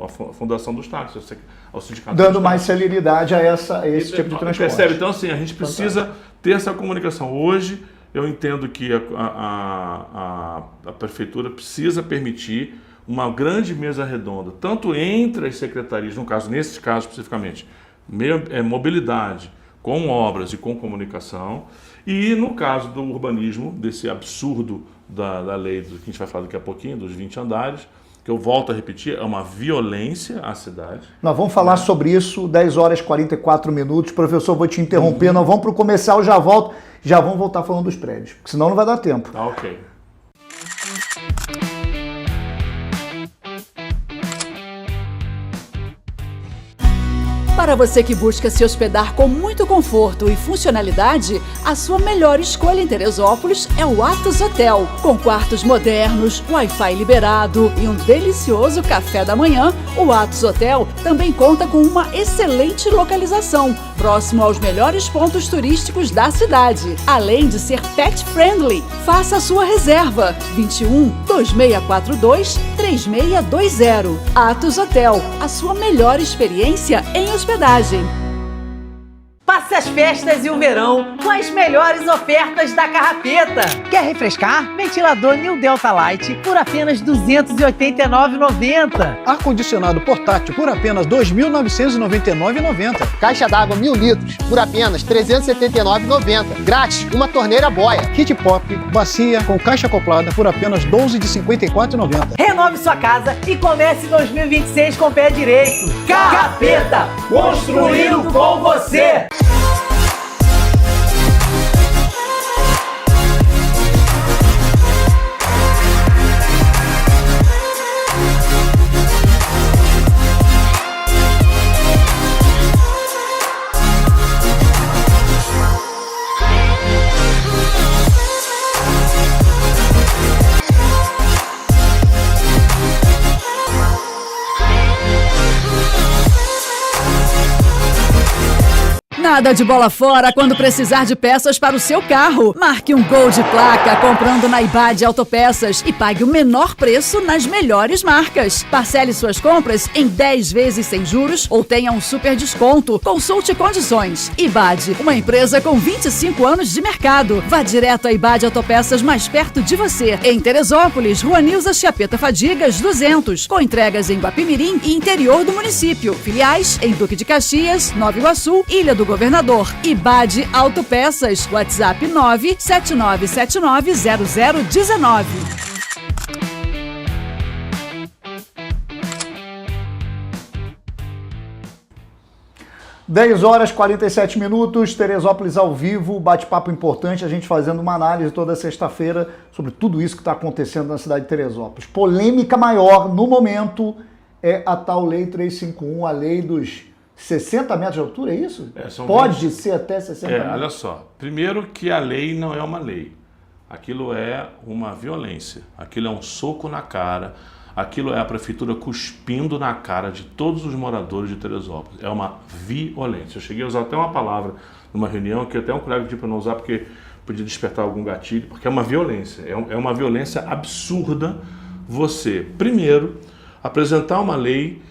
à Fundação dos Táxis, ao Sindicato. Dando mais celeridade a esse tipo de transporte. Percebe? Então, assim, a gente precisa ter essa comunicação. Hoje, eu entendo que a Prefeitura precisa permitir uma grande mesa redonda, tanto entre as secretarias, nesse caso especificamente, mobilidade, com obras e com comunicação, e no caso do urbanismo, desse absurdo da lei, que a gente vai falar daqui a pouquinho, dos 20 andares, que eu volto a repetir, é uma violência à cidade. Nós vamos falar sobre isso, 10 horas e 44 minutos, professor, vou te interromper, nós vamos para o comercial, já vamos voltar falando dos prédios, porque senão não vai dar tempo. Tá, ok. Para você que busca se hospedar com muito conforto e funcionalidade, a sua melhor escolha em Teresópolis é o Atos Hotel. Com quartos modernos, Wi-Fi liberado e um delicioso café da manhã, o Atos Hotel também conta com uma excelente localização, próximo aos melhores pontos turísticos da cidade, além de ser pet friendly. Faça a sua reserva, 21 2642 3620. Atos Hotel, a sua melhor experiência em hospedagem. Passe as festas e o verão com as melhores ofertas da Carrapeta. Quer refrescar? Ventilador New Delta Light por apenas R$ 289,90. Ar-condicionado portátil por apenas R$ 2.999,90. Caixa d'água 1000 litros por apenas R$ 379,90. Grátis, uma torneira boia. Kit Pop, bacia com caixa acoplada por apenas R$ 12,54,90. Renove sua casa e comece 2026 com o pé direito. Carrapeta, construindo com você. Nada de bola fora quando precisar de peças para o seu carro. Marque um gol de placa comprando na Ibade Autopeças e pague o menor preço nas melhores marcas. Parcele suas compras em 10 vezes sem juros ou tenha um super desconto. Consulte condições. Ibade, uma empresa com 25 anos de mercado. Vá direto à Ibade Autopeças mais perto de você. Em Teresópolis, Rua Nilza Chapeta Fadigas, 200. Com entregas em Guapimirim e interior do município. Filiais em Duque de Caxias, Nova Iguaçu, Ilha do Governador. Ibade Autopeças. WhatsApp 979790019. 10h47, Teresópolis ao vivo, bate-papo importante, a gente fazendo uma análise toda sexta-feira sobre tudo isso que está acontecendo na cidade de Teresópolis. Polêmica maior no momento é a tal Lei 351, a lei dos 60 metros de altura, é isso? Pode ser até 60 metros. Olha só, primeiro que a lei não é uma lei, aquilo é uma violência, aquilo é um soco na cara, aquilo é a prefeitura cuspindo na cara de todos os moradores de Teresópolis, é uma violência. Eu cheguei a usar até uma palavra numa reunião que até um colega pediu para não usar porque podia despertar algum gatilho, porque é uma violência, é uma violência absurda você, primeiro, apresentar uma lei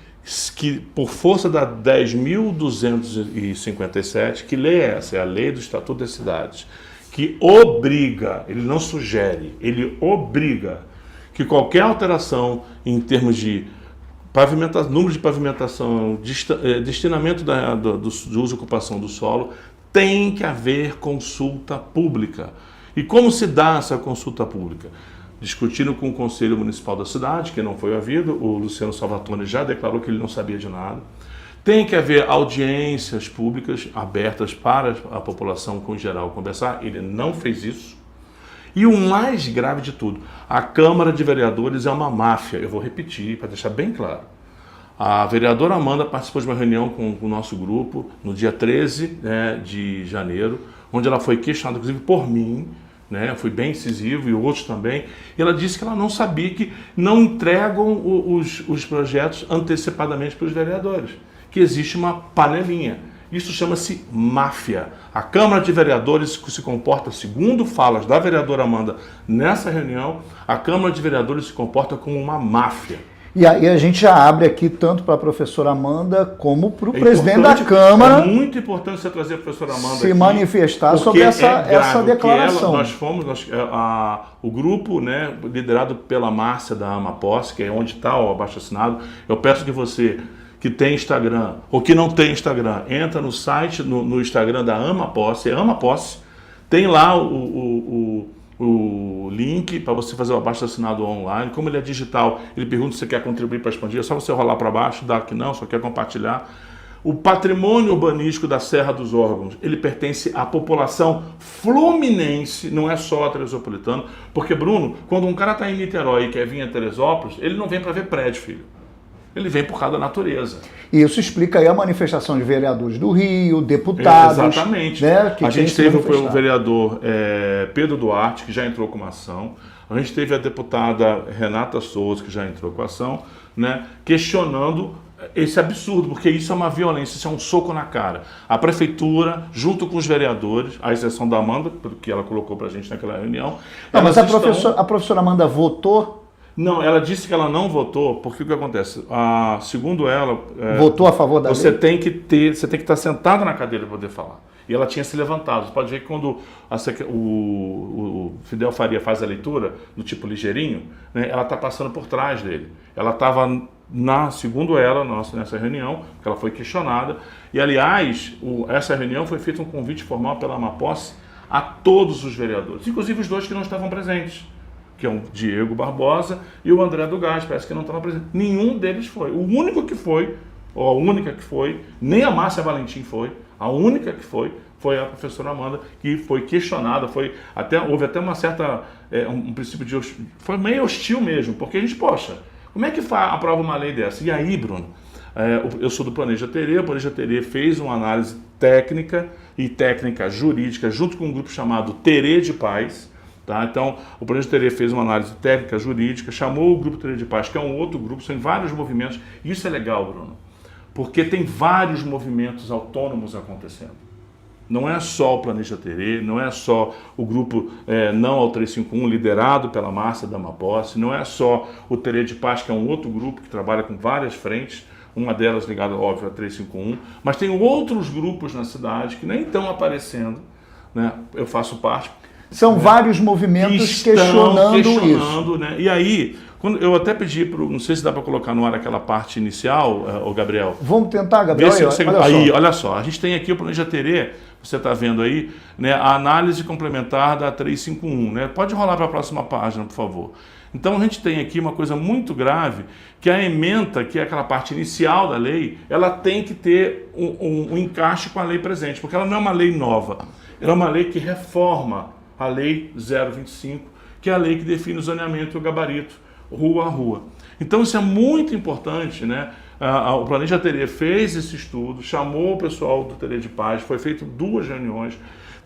que, por força da 10.257, que lei é essa? É a lei do Estatuto das Cidades, que obriga, ele não sugere, ele obriga que qualquer alteração em termos de pavimentação, número de pavimentação, destinamento do uso e ocupação do solo, tem que haver consulta pública. E como se dá essa consulta pública? Discutindo com o Conselho Municipal da cidade, que não foi havido, o Luciano Salvatore já declarou que ele não sabia de nada. Tem que haver audiências públicas abertas para a população com geral conversar, ele não fez isso. E o mais grave de tudo, a Câmara de Vereadores é uma máfia, eu vou repetir para deixar bem claro. A vereadora Amanda participou de uma reunião com o nosso grupo no dia 13 de janeiro, onde ela foi questionada, inclusive por mim, eu fui bem incisivo e outros também, e ela disse que ela não sabia que não entregam os projetos antecipadamente para os vereadores, que existe uma panelinha. Isso chama-se máfia. A Câmara de Vereadores se comporta, segundo falas da vereadora Amanda nessa reunião, a Câmara de Vereadores se comporta como uma máfia. E aí a gente já abre aqui tanto para a professora Amanda como para o presidente da Câmara. É muito importante você trazer a professora Amanda se manifestar sobre essa declaração. O grupo, liderado pela Márcia da Ama Posse, que é onde está o abaixo-assinado, eu peço que você que tem Instagram ou que não tem Instagram, entra no site, no Instagram da Ama Posse, Ama Posse, tem lá o link para você fazer o abaixo-assinado online. Como ele é digital, ele pergunta se você quer contribuir para expandir, é só você rolar para baixo, dar que não, só quer compartilhar. O patrimônio urbanístico da Serra dos Órgãos, ele pertence à população fluminense, não é só a teresopolitana, porque, Bruno, quando um cara está em Niterói e quer vir a Teresópolis, ele não vem para ver prédio, filho. Ele vem por causa da natureza. E isso explica aí a manifestação de vereadores do Rio, deputados. Exatamente. Que a gente teve o vereador Pedro Duarte, que já entrou com uma ação. A gente teve a deputada Renata Souza, que já entrou com a ação, questionando esse absurdo, porque isso é uma violência, isso é um soco na cara. A prefeitura, junto com os vereadores, à exceção da Amanda, que ela colocou pra gente naquela reunião. Não, mas a professora Amanda votou Não, ela disse que ela não votou, porque o que acontece? Segundo ela... Votou a favor da você lei? tem que estar sentado na cadeira para poder falar. E ela tinha se levantado. Você pode ver que quando o Fidel Faria faz a leitura, no tipo ligeirinho, né, ela está passando por trás dele. Ela estava, segundo ela, nessa reunião, que ela foi questionada. E, aliás, essa reunião foi feita um convite formal pela Amaposse a todos os vereadores, inclusive os dois que não estavam presentes, que é o Diego Barbosa e o André do Gás, parece que não estavam presentes. Nenhum deles foi. O único que foi, ou a única que foi, nem a Márcia Valentim foi, a única que foi a professora Amanda, que foi questionada, houve até uma certa, um princípio de foi meio hostil mesmo, porque a gente, poxa, como é que aprova uma lei dessa? E aí, Bruno, eu sou do Planeja Terê, o Planeja Terê fez uma análise técnica e técnica jurídica, junto com um grupo chamado Terê de Paz, tá? Então, o Planeja Terê fez uma análise técnica jurídica, chamou o grupo Terê de Paz, que é um outro grupo, são vários movimentos, e isso é legal, Bruno, porque tem vários movimentos autônomos acontecendo. Não é só o Planeja Terê, não é só o grupo Não ao 351, liderado pela Márcia da Amaposse, não é só o Terê de Paz, que é um outro grupo que trabalha com várias frentes, uma delas ligada, óbvio, a 351, mas tem outros grupos na cidade que nem estão aparecendo, né? Eu faço parte. São vários movimentos questionando isso. Né? E aí, quando eu até pedi não sei se dá para colocar no ar aquela parte inicial, Gabriel. Vamos tentar, Gabriel. Olha só, a gente tem aqui o Planeja Terê, você está vendo aí, né, a análise complementar da 351. Né? Pode rolar para a próxima página, por favor. Então a gente tem aqui uma coisa muito grave, que a ementa, que é aquela parte inicial da lei, ela tem que ter um encaixe com a lei presente, porque ela não é uma lei nova, ela é uma lei que reforma a lei 025, que é a lei que define o zoneamento e o gabarito, rua a rua. Então isso é muito importante, né? O Planeja Terê fez esse estudo, chamou o pessoal do Terê de Paz, foi feito 2 reuniões,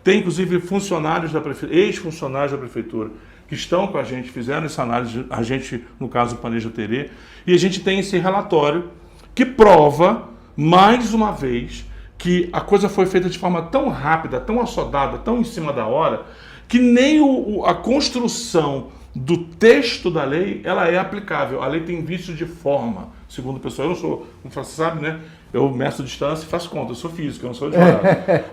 tem inclusive funcionários ex-funcionários da prefeitura que estão com a gente, fizeram essa análise, a gente, no caso do Planeja Terê, e a gente tem esse relatório que prova, mais uma vez, que a coisa foi feita de forma tão rápida, tão assodada, tão em cima da hora, que nem a construção do texto da lei, ela é aplicável. A lei tem vício de forma, segundo o pessoal. Eu não sou, como você sabe, né? Eu meço distância e faço conta, eu sou físico, eu não sou advogado.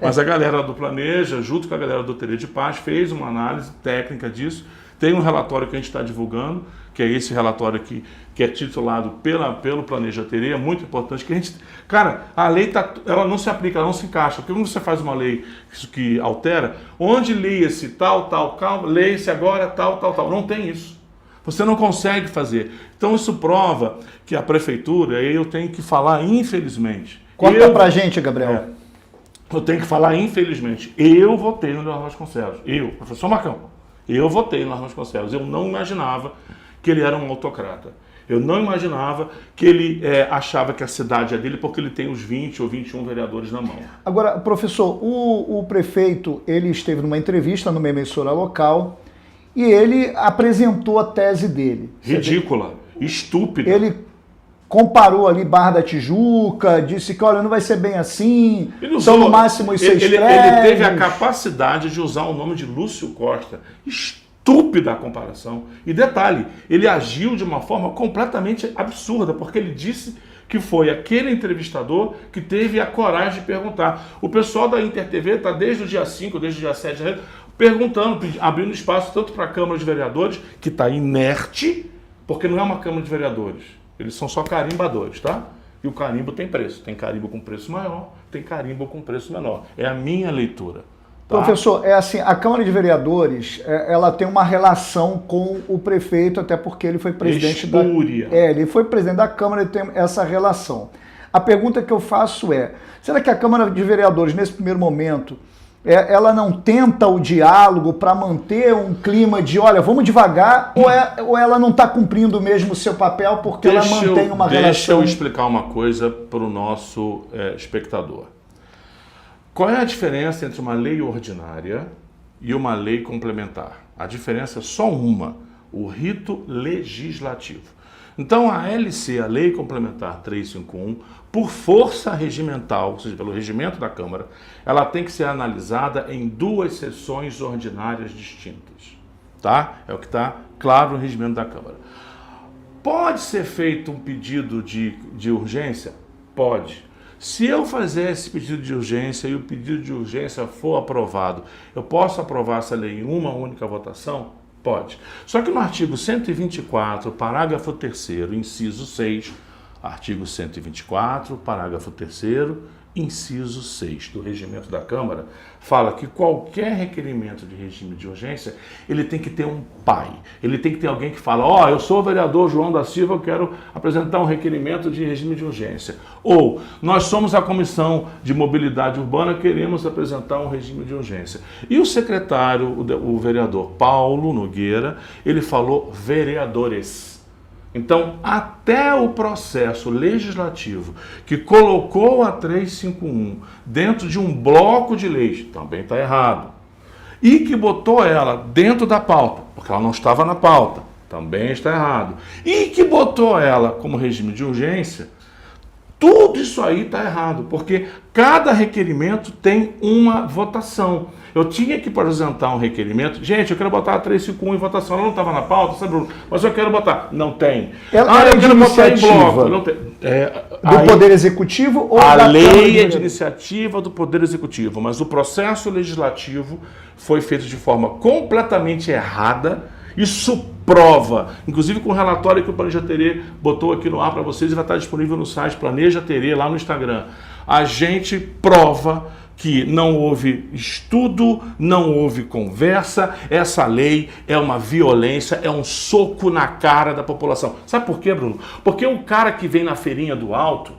Mas a galera do Planeja, junto com a galera do Terê de Paz, fez uma análise técnica disso. Tem um relatório que a gente está divulgando, que é esse relatório aqui, que é titulado pelo Planeja Terê, é muito importante, que a gente... Cara, a lei ela não se aplica, ela não se encaixa, porque quando você faz uma lei que altera, onde lia-se tal, leia-se agora tal, não tem isso. Você não consegue fazer. Então isso prova que a prefeitura, eu tenho que falar infelizmente... Conta pra gente, Gabriel. Eu tenho que falar infelizmente. Eu votei no Leonardo Vasconcelos. Professor Marcão. Eu votei no Leonardo Vasconcelos. Eu não imaginava que ele era um autocrata. Eu não imaginava que ele achava que a cidade é dele porque ele tem os 20 ou 21 vereadores na mão. Agora, professor, o prefeito, ele esteve numa entrevista numa emissora local e ele apresentou a tese dele. Ridícula, estúpida. Ele comparou ali Barra da Tijuca, disse que, olha, não vai ser bem assim, são no máximo os 6 prédios. Ele teve a capacidade de usar o nome de Lúcio Costa. Estúpida a comparação. E detalhe, ele agiu de uma forma completamente absurda, porque ele disse que foi aquele entrevistador que teve a coragem de perguntar. O pessoal da InterTV está desde o dia 5, desde o dia 7, perguntando, abrindo espaço tanto para a Câmara de Vereadores, que está inerte, porque não é uma Câmara de Vereadores. Eles são só carimbadores, tá? E o carimbo tem preço. Tem carimbo com preço maior, tem carimbo com preço menor. É a minha leitura. Tá? Professor, é assim, a Câmara de Vereadores, ela tem uma relação com o prefeito, até porque ele foi presidente ele foi presidente da Câmara e tem essa relação. A pergunta que eu faço é, será que a Câmara de Vereadores, nesse primeiro momento, ela não tenta o diálogo para manter um clima de, olha, vamos devagar, ou ela não está cumprindo mesmo o seu papel porque ela mantém uma relação... Deixa eu explicar uma coisa para o nosso espectador. Qual é a diferença entre uma lei ordinária e uma lei complementar? A diferença é só uma, o rito legislativo. Então a LC, a Lei Complementar 351, por força regimental, ou seja, pelo regimento da Câmara, ela tem que ser analisada em 2 sessões ordinárias distintas. Tá? É o que está claro no regimento da Câmara. Pode ser feito um pedido de urgência? Pode. Se eu fazer esse pedido de urgência e o pedido de urgência for aprovado, eu posso aprovar essa lei em uma única votação? Pode. Só que no artigo 124, parágrafo 3º, inciso 6, artigo 124, parágrafo 3º, inciso 6 do regimento da Câmara, fala que qualquer requerimento de regime de urgência, ele tem que ter um pai, ele tem que ter alguém que fala, ó, eu sou o vereador João da Silva, eu quero apresentar um requerimento de regime de urgência. Ou, nós somos a Comissão de Mobilidade Urbana, queremos apresentar um regime de urgência. E o secretário, o vereador Paulo Nogueira, ele falou vereadores. Então, até o processo legislativo que colocou a 351 dentro de um bloco de leis, também está errado. E que botou ela dentro da pauta, porque ela não estava na pauta, também está errado. E que botou ela como regime de urgência, tudo isso aí está errado, porque cada requerimento tem uma votação. Eu tinha que apresentar um requerimento. Gente, eu quero botar a 351 em votação. Ela não estava na pauta, sabe, Bruno? Mas eu quero botar. Não tem. Ela eu é quero botar em bloco. Não tem. Do Poder Executivo ou a da lei é de iniciativa do Poder Executivo, mas o processo legislativo foi feito de forma completamente errada. Isso prova, inclusive com o relatório que o Planeja Terê botou aqui no ar para vocês e vai estar disponível no site Planeja Terê, lá no Instagram. A gente prova que não houve estudo, não houve conversa, essa lei é uma violência, é um soco na cara da população. Sabe por quê, Bruno? Porque o cara que vem na feirinha do Alto,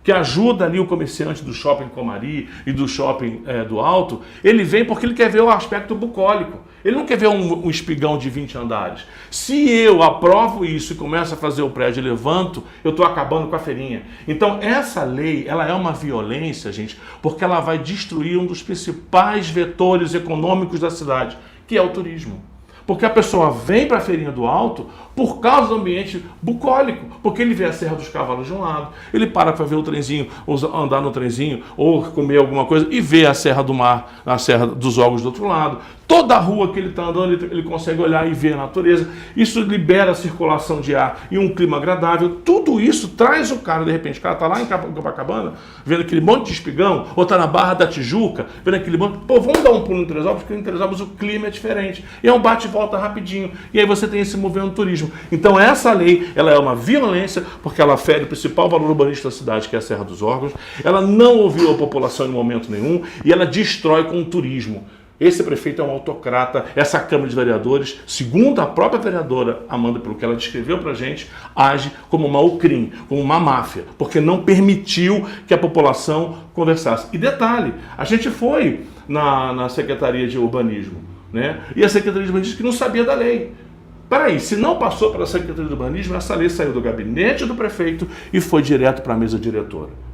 que ajuda ali o comerciante do shopping Comari e do shopping do Alto, ele vem porque ele quer ver o aspecto bucólico. Ele não quer ver um espigão de 20 andares. Se eu aprovo isso e começo a fazer o prédio e levanto, eu estou acabando com a feirinha. Então essa lei, ela é uma violência, gente, porque ela vai destruir um dos principais vetores econômicos da cidade, que é o turismo. Porque a pessoa vem para a feirinha do Alto por causa do ambiente bucólico, porque ele vê a Serra dos Cavalos de um lado, ele para ver o trenzinho, ou andar no trenzinho, ou comer alguma coisa, e vê a Serra do Mar, a Serra dos Ogros do outro lado. Toda a rua que ele está andando, ele consegue olhar e ver a natureza. Isso libera a circulação de ar e um clima agradável. Tudo isso traz o cara, de repente, o cara está lá em Copacabana, vendo aquele monte de espigão, ou está na Barra da Tijuca, vendo aquele monte... Pô, vamos dar um pulo em Teresópolis, porque em Teresópolis o clima é diferente. E é um bate e volta rapidinho. E aí você tem esse movimento turismo. Então essa lei, ela é uma violência, porque ela fere o principal valor urbanístico da cidade, que é a Serra dos Órgãos. Ela não ouviu a população em momento nenhum e ela destrói com o turismo. Esse prefeito é um autocrata, essa Câmara de Vereadores, segundo a própria vereadora Amanda, pelo que ela descreveu pra gente, age como uma UCRIM, como uma máfia, porque não permitiu que a população conversasse. E detalhe, a gente foi na Secretaria de Urbanismo, né? E a Secretaria de Urbanismo disse que não sabia da lei. Peraí, se não passou pela Secretaria de Urbanismo, essa lei saiu do gabinete do prefeito e foi direto para a mesa diretora.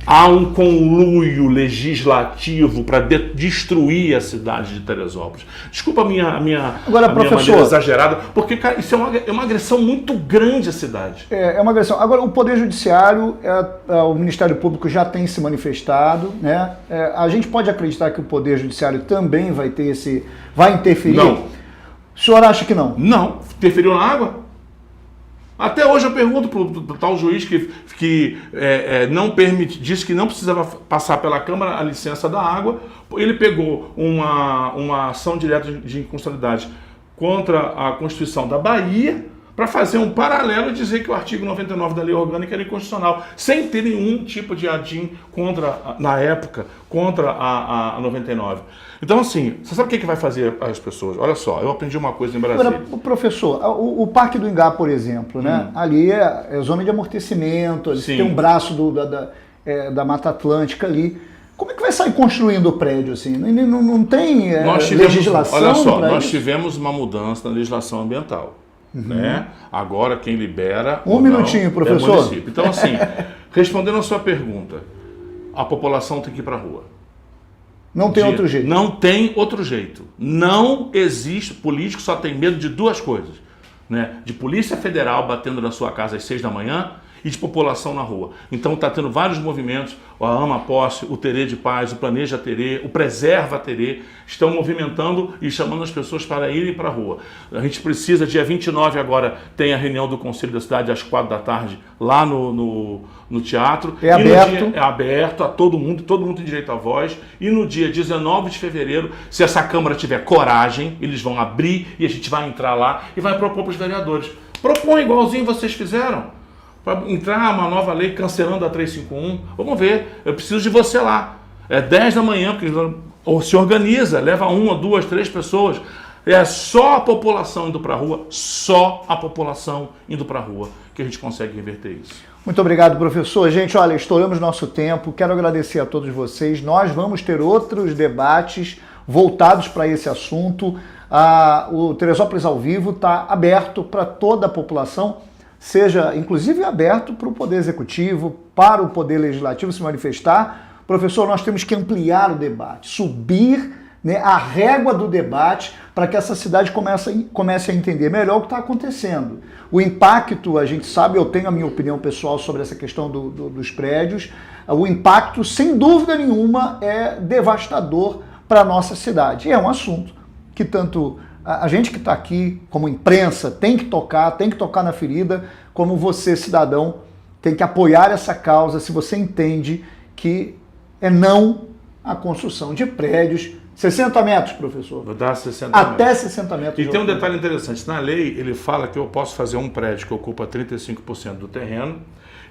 Há um conluio legislativo para destruir a cidade de Teresópolis. Desculpa a minha maneira exagerada, porque, cara, isso é uma agressão muito grande à cidade. É uma agressão. Agora, o Poder Judiciário, o Ministério Público já tem se manifestado, né? A gente pode acreditar que o Poder Judiciário também vai interferir? Não. O senhor acha que não? Não. Interferiu na água? Até hoje eu pergunto para o tal juiz que não permite, disse que não precisava passar pela Câmara a licença da água. Ele pegou uma ação direta de inconstitucionalidade contra a Constituição da Bahia para fazer um paralelo e dizer que o artigo 99 da Lei Orgânica era inconstitucional, sem ter nenhum tipo de adim na época, contra a 99. Então, assim, você sabe o que vai fazer as pessoas? Olha só, eu aprendi uma coisa em Brasília. Agora, professor, o Parque do Ingá, por exemplo, né? Ali é zona de amortecimento, ali tem um braço da Mata Atlântica ali. Como é que vai sair construindo o prédio assim? Não tem legislação? Olha só, nós tivemos uma mudança na legislação ambiental. Né? Agora quem libera... Um minutinho, professor. É o município. Então, assim, respondendo a sua pergunta, a população tem que ir para a rua. Não tem outro jeito. Não tem outro jeito. Não existe. Político só tem medo de duas coisas, né? De Polícia Federal batendo na sua casa às 6 da manhã e de população na rua. Então está tendo vários movimentos, o Ama Posse, o Terê de Paz, o Planeja Terê, o Preserva Terê, estão movimentando e chamando as pessoas para irem para a rua. A gente precisa, dia 29 agora, tem a reunião do Conselho da Cidade às 4 da tarde, lá no teatro. É aberto. No dia, é aberto a todo mundo tem direito à voz. E no dia 19 de fevereiro, se essa Câmara tiver coragem, eles vão abrir e a gente vai entrar lá e vai propor para os vereadores. Propõe igualzinho vocês fizeram. Para entrar uma nova lei cancelando a 351. Vamos ver, eu preciso de você lá. É 10 da manhã, porque ou se organiza, leva 1, 2, 3 pessoas. É só a população indo para a rua, só a população indo para a rua que a gente consegue reverter isso. Muito obrigado, professor. Gente, olha, estouramos nosso tempo. Quero agradecer a todos vocês. Nós vamos ter outros debates voltados para esse assunto. O Teresópolis ao Vivo está aberto para toda a população, seja inclusive aberto para o Poder Executivo, para o Poder Legislativo se manifestar. Professor, nós temos que ampliar o debate, subir, né, a régua do debate para que essa cidade comece a entender melhor o que está acontecendo. O impacto, a gente sabe, eu tenho a minha opinião pessoal sobre essa questão dos prédios, o impacto, sem dúvida nenhuma, é devastador para a nossa cidade. E é um assunto que tanto a gente que está aqui, como imprensa, tem que tocar na ferida, como você, cidadão, tem que apoiar essa causa se você entende que é não a construção de prédios. 60 metros, professor? Vou dar 60 Até metros. 60 metros. E tem um detalhe interessante. Na lei, ele fala que eu posso fazer um prédio que ocupa 35% do terreno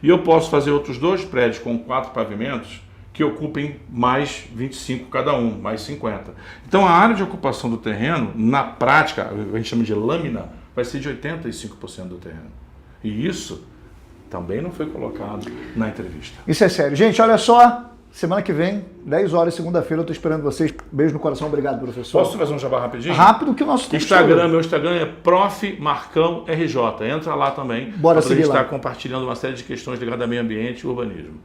e eu posso fazer outros 2 prédios com 4 pavimentos que ocupem mais 25 cada um, mais 50. Então a área de ocupação do terreno, na prática, a gente chama de lâmina, vai ser de 85% do terreno. E isso também não foi colocado na entrevista. Isso é sério. Gente, olha só, semana que vem, 10 horas, segunda-feira, eu estou esperando vocês. Beijo no coração, obrigado, professor. Posso fazer um jabá rapidinho? Rápido que o nosso tempo Instagram, meu Instagram é Prof. Marcão RJ. Entra lá também. Bora seguir lá. A gente está compartilhando uma série de questões ligadas ao meio ambiente e urbanismo.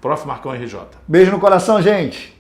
Prof. Marcão RJ. Beijo no coração, gente.